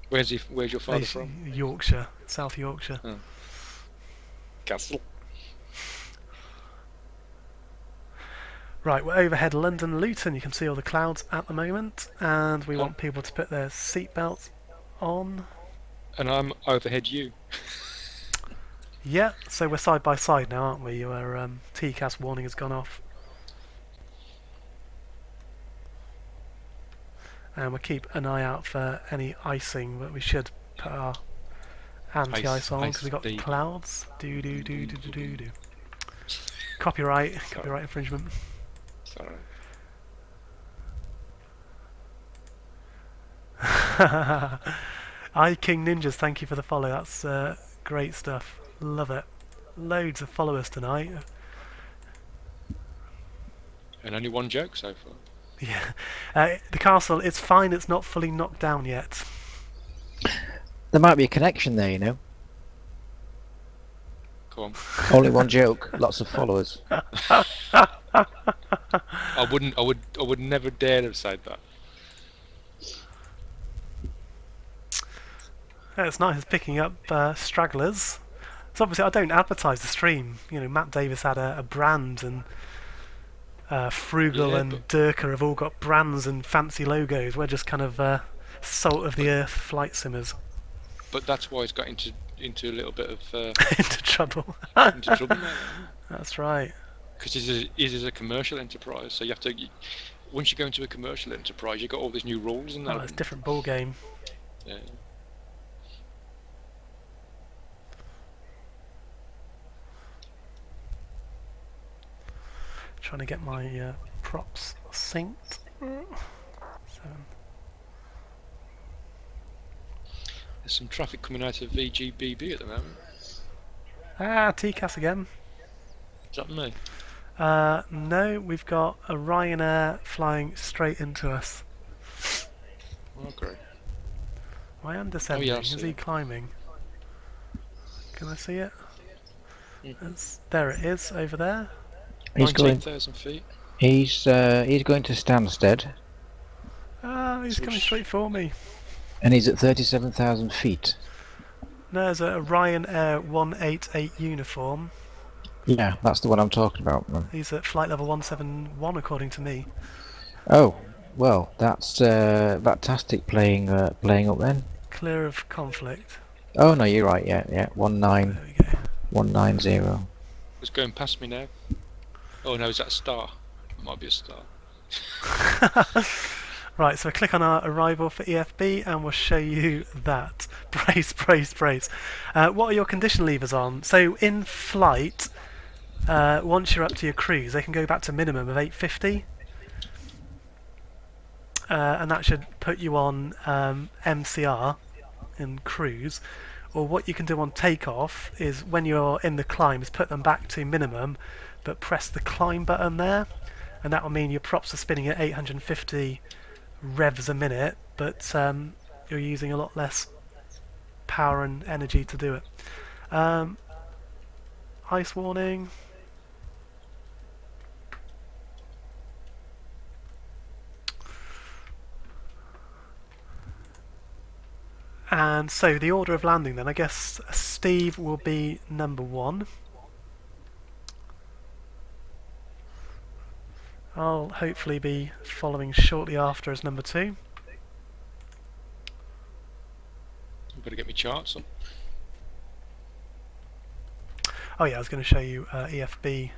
S3: Where's your father from?
S2: Yorkshire, South Yorkshire.
S3: Oh. Castle.
S2: Right, we're overhead London Luton. You can see all the clouds at the moment, and we want people to put their seatbelts on.
S3: And I'm overhead you.
S2: Yeah, so we're side by side now, aren't we? Your TCAS warning has gone off. And we'll keep an eye out for any icing, but we should put our anti-ice on because we've got clouds. Do. Copyright infringement.
S3: Sorry.
S2: King Ninjas, thank you for the follow. That's great stuff. Love it. Loads of followers tonight.
S3: And only one joke so far.
S2: Yeah. The castle, it's fine, it's not fully knocked down yet.
S1: There might be a connection there, you know.
S3: Go on.
S1: Only one joke, lots of followers.
S3: I would never dare have said that.
S2: It's nice, it's picking up stragglers. So obviously I don't advertise the stream. You know, Matt Davis had a brand, and Frugal and Durka have all got brands and fancy logos. We're just kind of salt of the earth flight simmers.
S3: But that's why he's got into a little bit of
S2: into trouble.
S3: into trouble now.
S2: That's right.
S3: Because it is a commercial enterprise, so you have to. Once you go into a commercial enterprise, you've got all these new rules and that.
S2: Oh, it's a different ball game.
S3: Yeah.
S2: Trying to get my props synced. 7.
S3: There's some traffic coming out of VGBB at the moment.
S2: Ah, TCAS again.
S3: Is that me?
S2: No, we've got a Ryanair flying straight into us.
S3: Oh, great.
S2: I am descending.
S3: Oh, yeah,
S2: Is he climbing? Can I see it? There it is, over there.
S1: He's going.
S3: 19,000 feet.
S1: He's going to Stansted,
S2: Ah, he's coming straight for me.
S1: and he's at 37,000 feet.
S2: There's a Ryanair 188 uniform.
S1: Yeah, that's the one I'm talking about. Man.
S2: He's at flight level 171 according to me.
S1: Oh, well, that's fantastic playing up then.
S2: Clear of conflict.
S1: Oh no, you're right. Yeah,
S2: There we go.
S1: 190.
S3: It's going past me now. Oh no, is that a star? It might be a star.
S2: Right, so click on our arrival for EFB and we'll show you that. Brace. What are your condition levers on? So in flight, once you're up to your cruise, they can go back to minimum of 850. And that should put you on MCR in cruise. Or what you can do on takeoff is when you're in the climb is put them back to minimum, but press the climb button there, and that will mean your props are spinning at 850 revs a minute, but you're using a lot less power and energy to do it. Ice warning. And so the order of landing then, I guess Steve will be number 1. I'll hopefully be following shortly after as number 2.
S3: I've got to get my charts on.
S2: Oh yeah, I was going to show you EFB.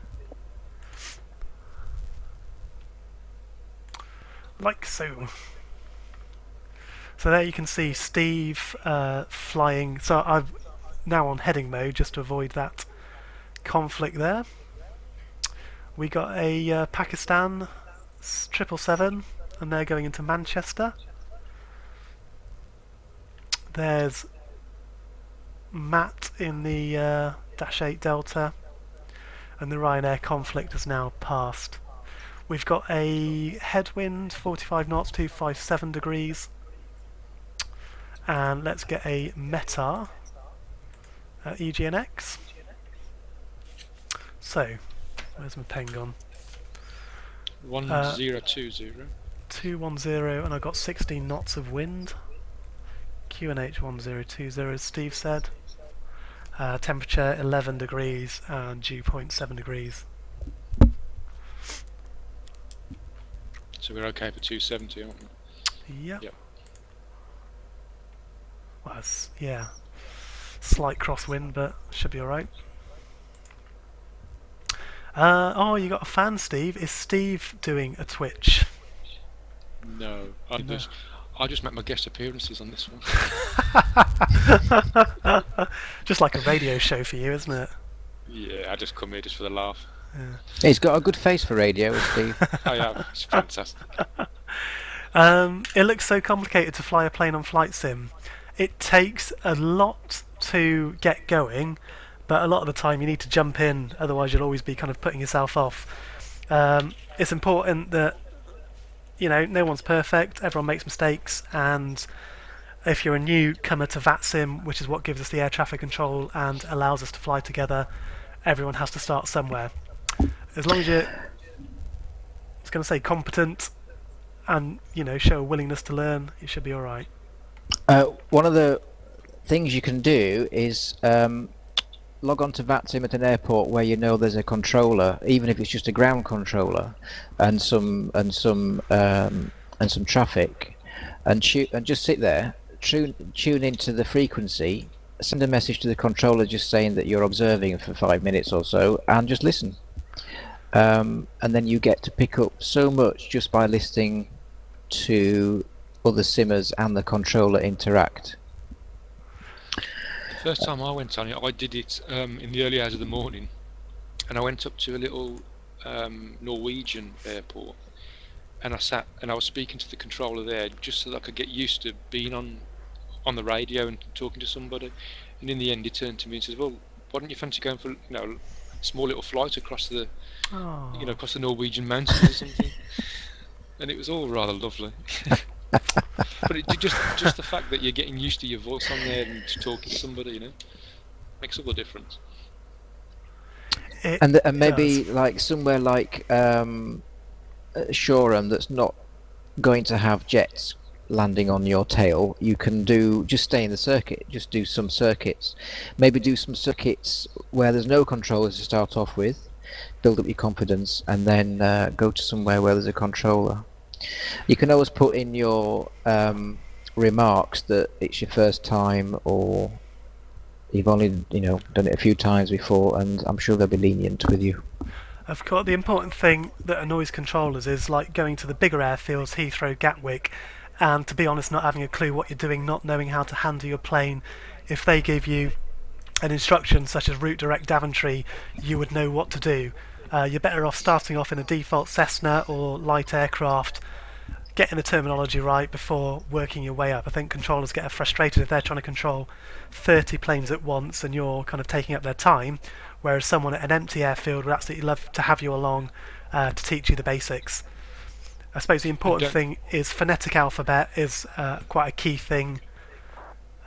S2: Like so. So there you can see Steve flying. So I'm now on heading mode just to avoid that conflict there. We got a Pakistan 777 and they're going into Manchester. There's Matt in the Dash-8 Delta, and the Ryanair conflict has now passed. We've got a headwind 45 knots, 257 degrees, and let's get a METAR EGNX. So, where's my pen gone?
S3: 1020.
S2: 210, and I've got 16 knots of wind. QNH 1020, as Steve said. Temperature 11 degrees and dew point 7 degrees.
S3: So we're okay for 270, aren't we?
S2: Yep.
S3: Yep.
S2: Well, yeah, slight crosswind, but should be alright. Oh, you got a fan, Steve. Is Steve doing a Twitch?
S3: No, I just make my guest appearances on this one.
S2: Just like a radio show for you, isn't it?
S3: Yeah, I just come here just for the laugh.
S2: Yeah.
S1: He's got a good face for radio, Steve.
S3: I am. It's fantastic.
S2: It looks so complicated to fly a plane on Flight Sim. It takes a lot to get going, but a lot of the time you need to jump in, otherwise you'll always be kind of putting yourself off. It's important that, you know, no one's perfect, everyone makes mistakes, and if you're a newcomer to Vatsim, which is what gives us the air traffic control and allows us to fly together, everyone has to start somewhere. As long as you're, I was going to say, competent and, you know, show a willingness to learn, you should be alright.
S1: One of the things you can do is log on to Vatsim at an airport where you know there's a controller, even if it's just a ground controller, and some traffic, and just sit there, tune into the frequency, send a message to the controller just saying that you're observing for 5 minutes or so, and just listen. And then you get to pick up so much just by listening to other simmers and the controller interact.
S3: First time I went on it, I did it in the early hours of the morning, and I went up to a little Norwegian airport, and I sat and I was speaking to the controller there just so that I could get used to being on the radio and talking to somebody. And in the end, he turned to me and says, "Well, why don't you fancy going for, you know, a small little flight across the, you know, across the Norwegian mountains or something?" And it was all rather lovely. But it just the fact that you're getting used to your voice on there and talking to somebody, you know, makes all the difference.
S1: And maybe like somewhere like Shoreham that's not going to have jets landing on your tail, you can just stay in the circuit, just do some circuits. Maybe do some circuits where there's no controllers to start off with, build up your confidence, and then go to somewhere where there's a controller. You can always put in your remarks that it's your first time, or you've only, you know, done it a few times before, and I'm sure they'll be lenient with you.
S2: Of course, the important thing that annoys controllers is like going to the bigger airfields, Heathrow, Gatwick, and to be honest, not having a clue what you're doing, not knowing how to handle your plane. If they give you an instruction such as route direct Daventry, you would know what to do. You're better off starting off in a default Cessna or light aircraft, getting the terminology right before working your way up. I think controllers get frustrated if they're trying to control 30 planes at once and you're kind of taking up their time, whereas someone at an empty airfield would absolutely love to have you along to teach you the basics. I suppose the important thing is phonetic alphabet is quite a key thing,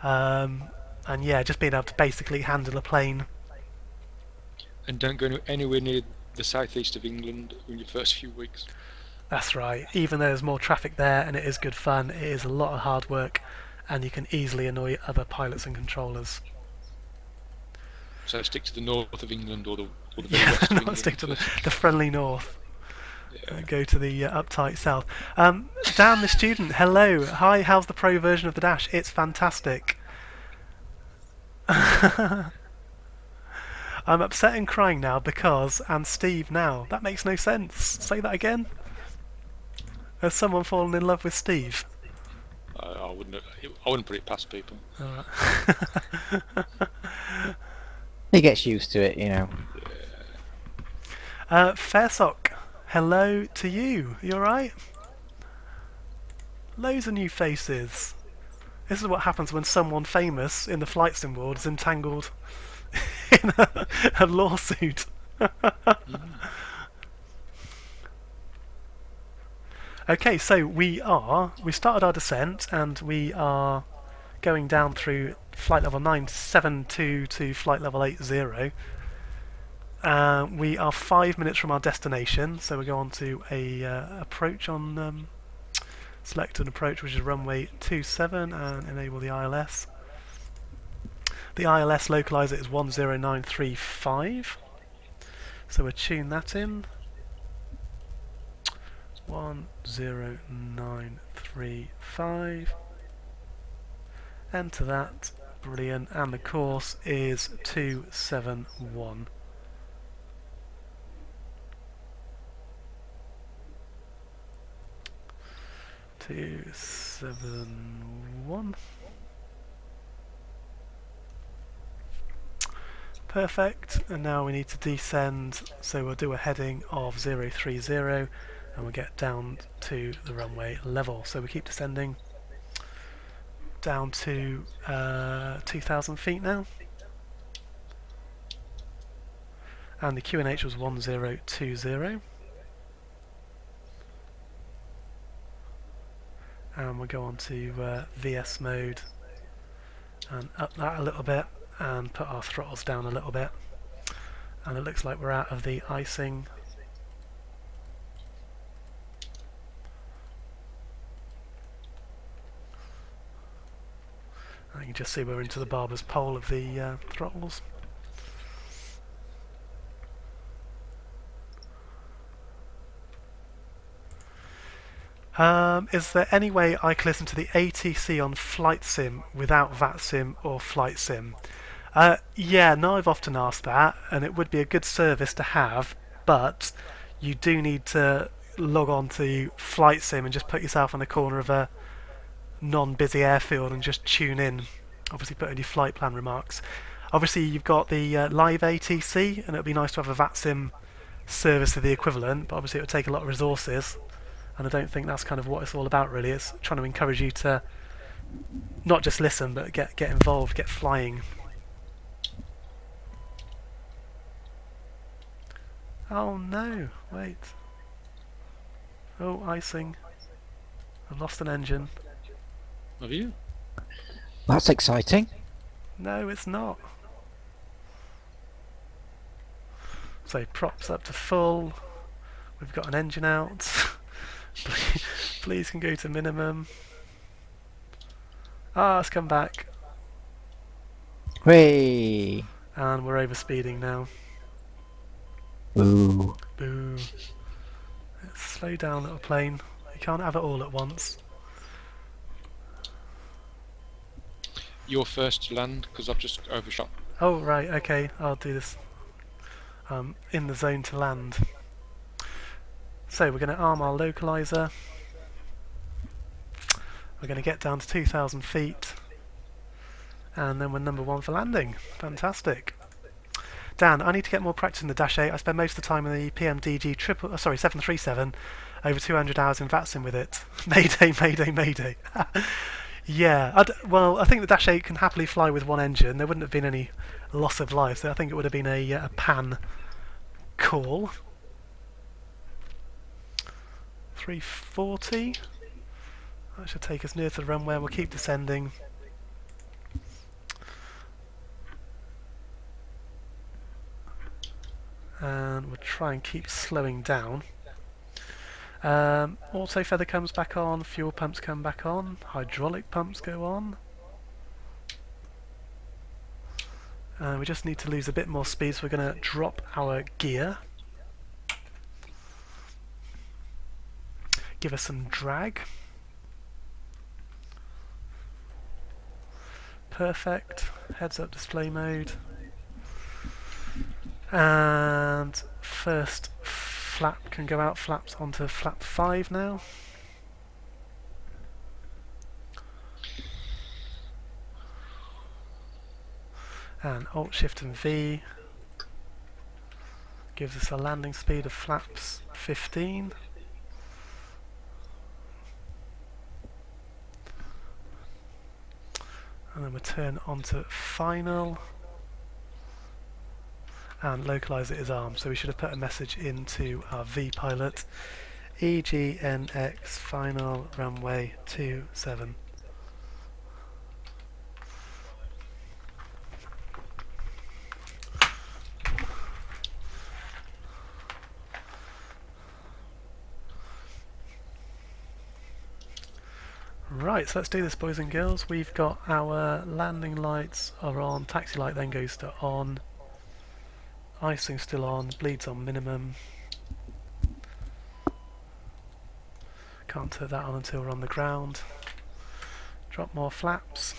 S2: and yeah, just being able to basically handle a plane.
S3: And don't go anywhere near the southeast of England in your first few weeks.
S2: That's right. Even though there's more traffic there and it is good fun, it is a lot of hard work and you can easily annoy other pilots and controllers.
S3: So stick to the north of England or the very
S2: Yeah,
S3: west of
S2: not
S3: England.
S2: stick to the friendly north.
S3: Yeah.
S2: Go to the uptight south. Dan, the student, hello. Hi, how's the pro version of the Dash? It's fantastic. I'm upset and crying now because, and Steve now. That makes no sense. Say that again. Has someone fallen in love with Steve?
S3: I wouldn't put it past people.
S2: Alright.
S1: He gets used to it, you know.
S2: Fairsock, hello to you. You alright? Loads of new faces. This is what happens when someone famous in the flight sim world is entangled in a lawsuit. Okay, so we started our descent and we are going down through flight level 972 to flight level 80. We are 5 minutes from our destination, so we go on to a approach on select an approach which is runway 27 and enable the ILS. The ILS localizer is 10935, so we'll tune that in. 10935. Enter that, brilliant, and the course is 271. Perfect, and now we need to descend, so we'll do a heading of 030 and we'll get down to the runway level. So we keep descending down to 2,000 feet now, and the QNH was 1020. And we'll go on to VS mode and up that a little bit and put our throttles down a little bit, and it looks like we're out of the icing. And you can just see we're into the barber's pole of the throttles. Is there any way I can listen to the ATC on Flight Sim without Vatsim or Flight Sim? Yeah, no, I've often asked that, and it would be a good service to have, but you do need to log on to Flight Sim and just put yourself on the corner of a non-busy airfield and just tune in. Obviously put in your flight plan remarks. Obviously you've got the live ATC, and it would be nice to have a Vatsim service of the equivalent, but obviously it would take a lot of resources. And I don't think that's kind of what it's all about, really. It's trying to encourage you to not just listen, but get involved, get flying. Oh no, wait. Oh, icing. I've lost an engine.
S3: Have you?
S1: That's exciting.
S2: No, it's not. So props up to full. We've got an engine out. Please can go to minimum. Ah, it's come back.
S1: Whee!
S2: And we're overspeeding now.
S1: Ooh.
S2: Boo. Let's slow down, little plane. You can't have it all at once.
S3: You're first to land, because I've just overshot.
S2: Oh, right, okay, I'll do this. In the zone to land. So we're going to arm our localizer. We're going to get down to 2,000 feet. And then we're number 1 for landing. Fantastic. Dan, I need to get more practice in the Dash-8. I spend most of the time in the PMDG 737. Over 200 hours in Vatsim with it. Mayday, mayday, mayday. Yeah, well, I think the Dash-8 can happily fly with one engine. There wouldn't have been any loss of life, so I think it would have been a pan call. 340. That should take us near to the runway. We'll keep descending. And we'll try and keep slowing down. Auto feather comes back on, fuel pumps come back on, hydraulic pumps go on. We just need to lose a bit more speed, so we're going to drop our gear. Give us some drag. Perfect. Heads up display mode. And first flap can go out, flaps onto flap 5 now. And Alt Shift and V gives us a landing speed of flaps 15. And then we turn onto final and localize it as arm. So we should have put a message into our V pilot, EGNX final runway 27. Right, so let's do this, boys and girls. We've got our landing lights are on, taxi light then goes to on, icing still on, bleeds on minimum. Can't turn that on until we're on the ground. Drop more flaps.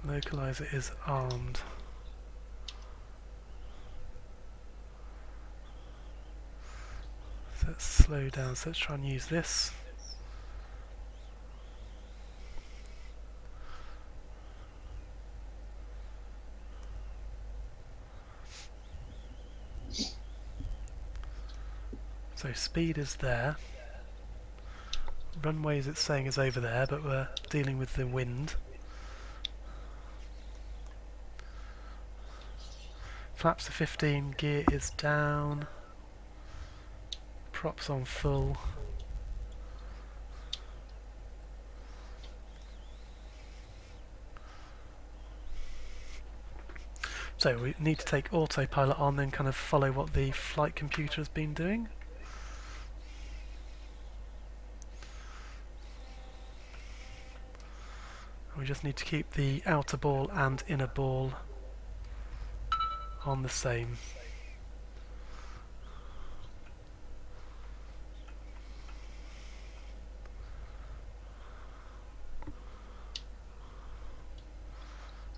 S2: Localizer is armed. So let's slow down, so let's try and use this. So speed is there. Runway, as it's saying, is over there, but we're dealing with the wind. Flaps are 15, gear is down, props on full. So we need to take autopilot on, then kind of follow what the flight computer has been doing. We just need to keep the outer ball and inner ball on the same.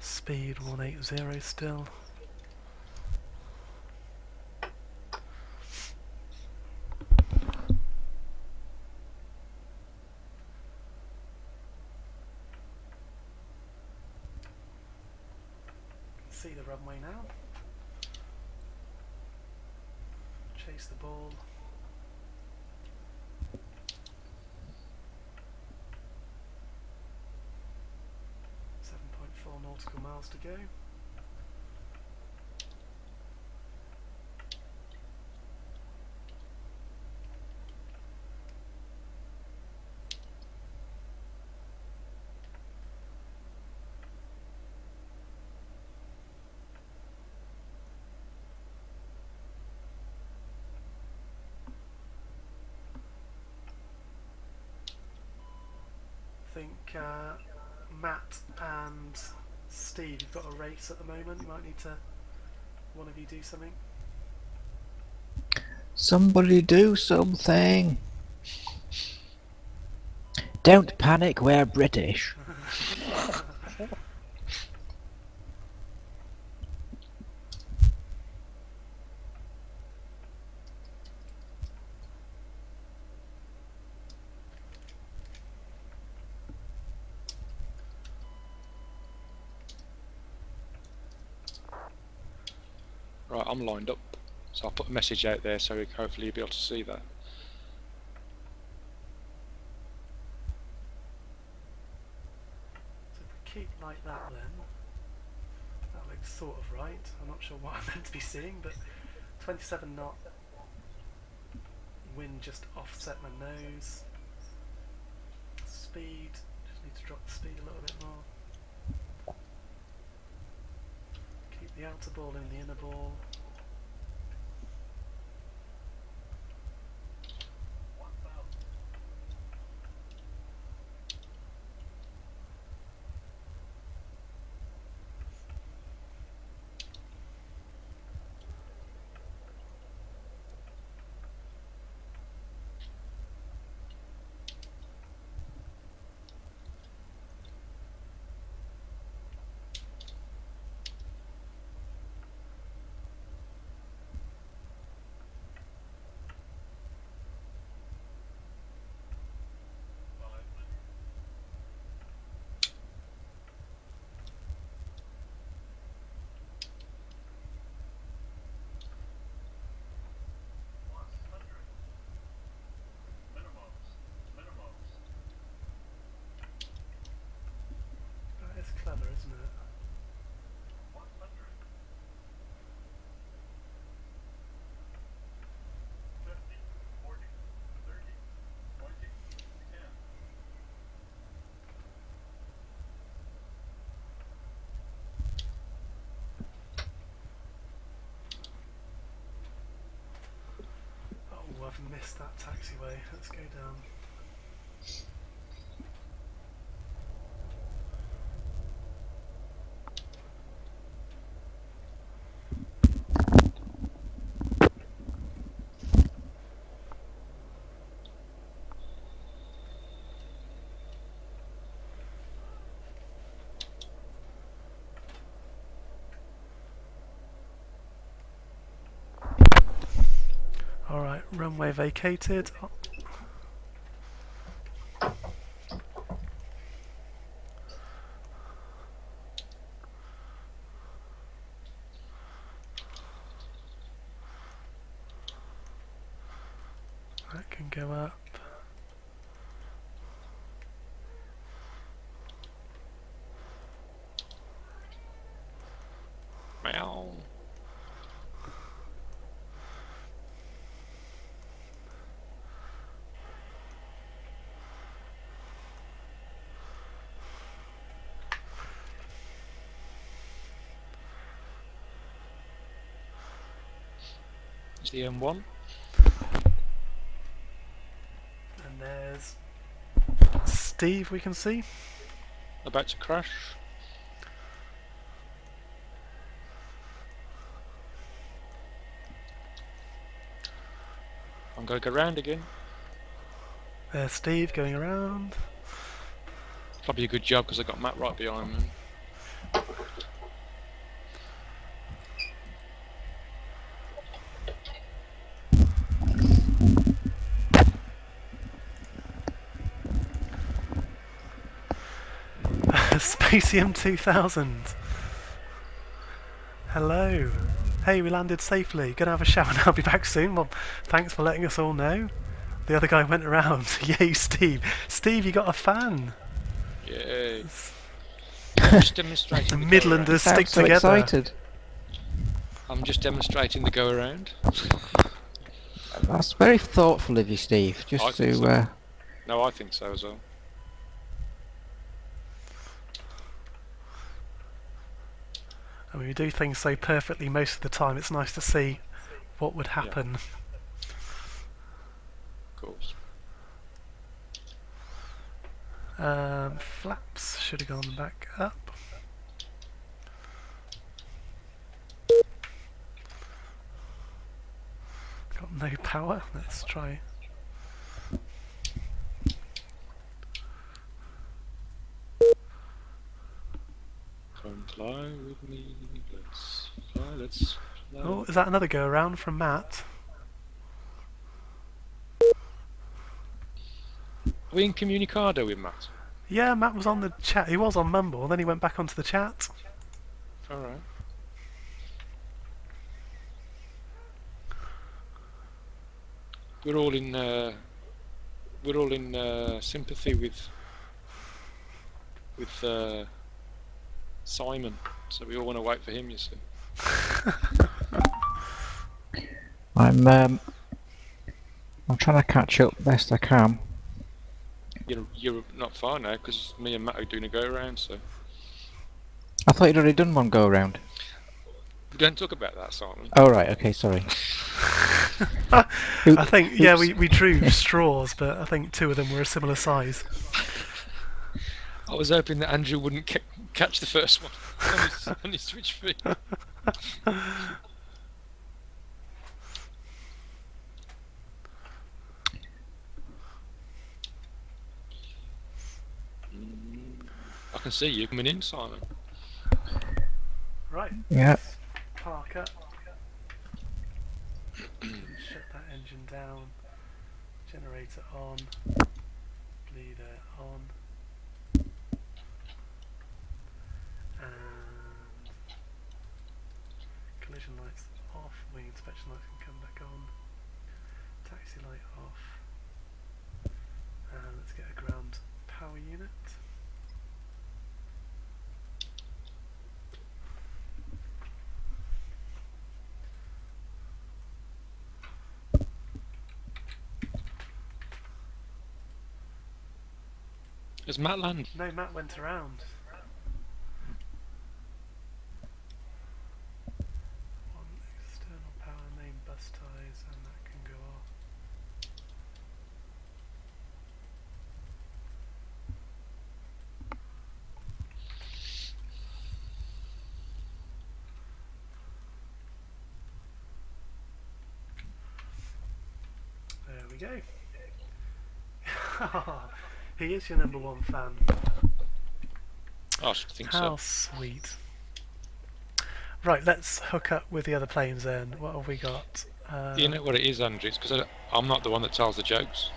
S2: Speed 180 still. See the runway now. Chase the ball. Nautical miles to go. I think Matt and Steve, you've got a race at the moment. You might need to, one of you, do something.
S1: Somebody do something. Don't panic, we're British.
S3: Right, I'm lined up, so I'll put a message out there so hopefully you'll be able to see that.
S2: So if we keep like that then, that looks sort of right. I'm not sure what I'm meant to be seeing, but 27 knot. Wind just offset my nose. Speed, just need to drop the speed a little bit more. Keep the outer ball in the inner ball. It's clever, isn't it? Oh, I've missed that taxiway. Let's go down. Alright, runway vacated. Oh. That can go up.
S3: Meow. It's the M1.
S2: And there's Steve, we can see.
S3: About to crash. I'm going to go round again.
S2: There's Steve going around.
S3: Probably a good job because I got Matt right behind me.
S2: Spaceium 2000. Hello. Hey, we landed safely. Gonna have a shower and I'll be back soon. Well, thanks for letting us all know. The other guy went around. Yay, Steve. Steve, you got a fan.
S3: Yay. I'm just demonstrating the
S2: Midlanders
S3: go
S2: stick
S1: so
S2: together.
S1: excited.
S3: around. I'm just demonstrating the go around.
S1: That's very thoughtful of you, Steve.
S3: I
S1: Just
S3: think
S1: to
S3: so. No, I think so as well.
S2: I mean, we do things so perfectly most of the time, it's nice to see what would happen.
S3: Of course.
S2: Flaps should have gone back up. Got no power. Let's try.
S3: Come fly with me. Let's fly. Let's fly.
S2: Oh, is that another go around from Matt?
S3: Are we in Communicado with Matt?
S2: Yeah, Matt was on the chat. He was on Mumble, then he went back onto the chat.
S3: Alright. We're all in sympathy with Simon. So we all want to wait for him, you see.
S1: I'm trying to catch up best I can.
S3: You're not far now, because me and Matt are doing a go-around, so...
S1: I thought you'd already done one go around.
S3: We don't talk about that, Simon.
S1: Oh right, okay, sorry.
S2: I think, yeah, we drew straws, but I think 2 of them were a similar size.
S3: I was hoping that Andrew wouldn't catch the first one on his Twitch feed. I can see you coming in, Simon.
S2: Right.
S1: Yeah.
S2: Park up. Shut that engine down. Generator on. Bleeder on. And collision lights off. Wing inspection lights can come back on. Taxi light off. And let's get a ground power unit.
S3: Has Matt land?
S2: No, Matt went around. One external power main bus ties, and that can go off. There we go. He is your #1 fan.
S3: Oh, I should think
S2: How
S3: so.
S2: sweet. Right, let's hook up with the other planes then. What have we got?
S3: You know what it is, Andrew? It's because I'm not the one that tells the jokes.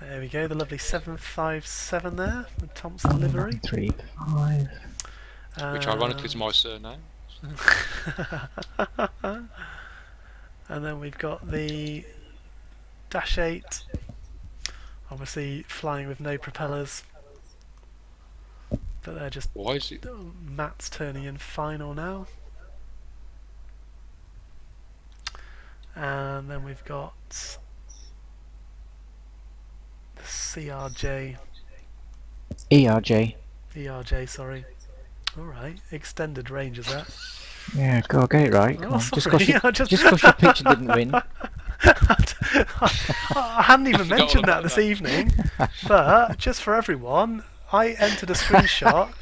S2: There we go, the lovely 757 there, with Thompson livery.
S1: 3, 5.
S3: Which ironically is my surname.
S2: And then we've got the Dash-8, obviously flying with no propellers, but they're just...
S3: Why is it?
S2: Matt's turning in final now. And then we've got the CRJ. ERJ, sorry. Alright, extended range is that?
S1: Yeah, go get it right. Come
S2: Oh,
S1: on.
S2: sorry.
S1: Just 'cause your picture didn't win.
S2: I hadn't even mentioned that this evening, but just for everyone, I entered a screenshot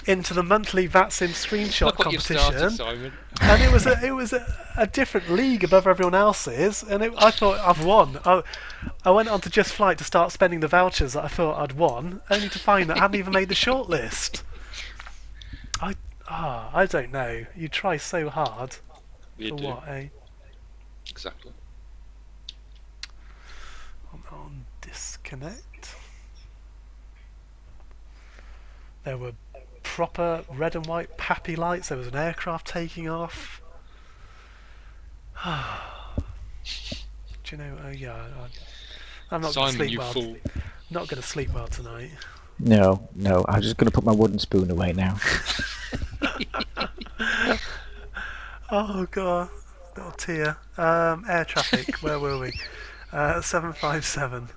S2: into the monthly Vatsim screenshot
S3: Look what you've started,
S2: competition,
S3: Simon.
S2: and it was a different league above everyone else's, and I thought I've won. I went on to Just Flight to start spending the vouchers that I thought I'd won, only to find that I hadn't even made the shortlist. I don't know. You try so hard.
S3: You
S2: For
S3: do.
S2: what, eh?
S3: Exactly.
S2: On disconnect. There were proper red and white pappy lights. There was an aircraft taking off. Do you know? Yeah, I'm not going to
S3: Simon,
S2: sleep
S3: you
S2: well.
S3: fool.
S2: Not going to sleep well tonight.
S1: No, I'm just going to put my wooden spoon away now.
S2: Oh god, little tear. Air traffic. Where were we? 757.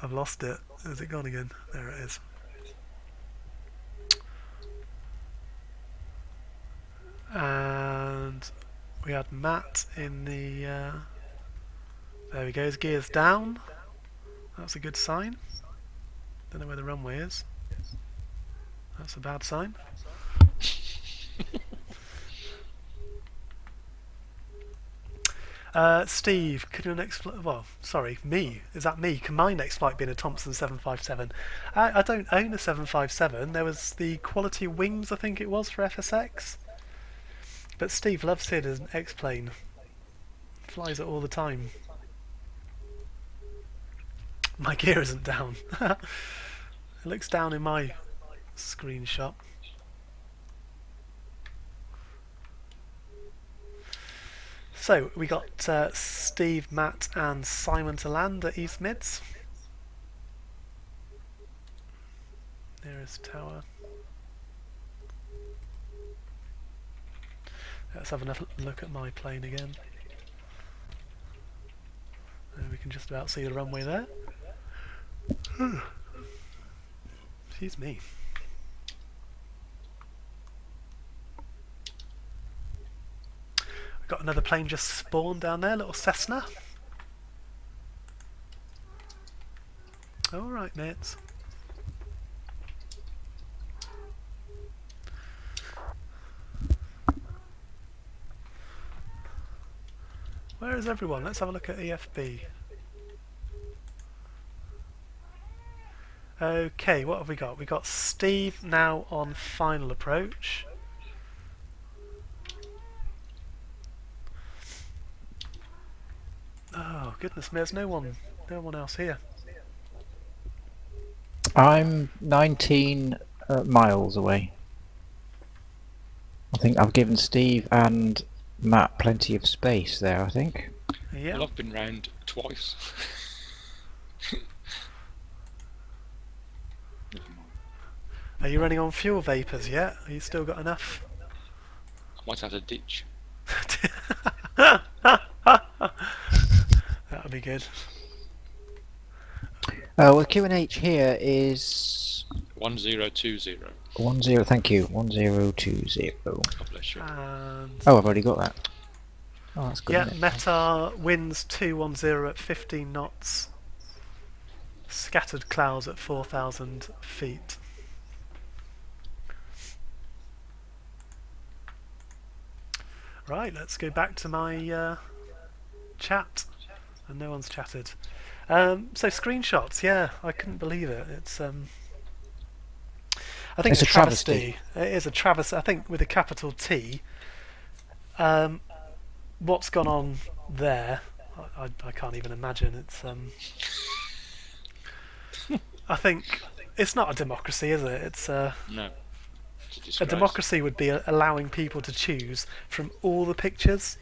S2: I've lost it. Has it gone again? There it is. And we had Matt in the... there he goes, gears down. That's a good sign. Don't know where the runway is. That's a bad sign. Steve, could your next flight... Well, sorry, me. Is that me? Can my next flight be in a Thompson 757? I don't own a 757. There was the Quality Wings, I think it was, for FSX. But Steve loves it as an X-plane. Flies it all the time. My gear isn't down. It looks down in my screenshot. So we got Steve, Matt and Simon to land at East Mids. Nearest tower. Let's have another look at my plane again. We can just about see the runway there. Excuse me. We've got another plane just spawned down there, little Cessna. Alright, mates. Where is everyone? Let's have a look at EFB. Okay, what have we got? We got Steve now on final approach. Oh goodness me, there's no one else here.
S1: I'm 19 miles away. I think I've given Steve and Matt plenty of space there, I think.
S2: Yeah.
S3: Well, I've been round twice. Never mind.
S2: Are you running on fuel vapours yet? Are you still got enough?
S3: I might have to ditch.
S2: That would be good.
S1: Well, Q&H here is
S3: 1020.
S1: 10. Thank you. 1020.
S3: God bless you.
S2: And
S1: Oh, I've already got that. Oh, that's good.
S2: yeah,
S1: isn't it?
S2: Meta winds 210 at 15 knots. Scattered clouds at 4,000 feet. Right, let's go back to my chat. And no one's chatted. So screenshots, yeah, I couldn't believe it. It's I think
S1: It's
S2: it's
S1: a
S2: a
S1: travesty.
S2: travesty. It is a travesty. I think with a capital T. What's gone on there? I can't even imagine. It's I think it's not a democracy, is it? It's
S3: No. It's a
S2: a
S3: disgrace.
S2: democracy would be allowing people to choose from all the pictures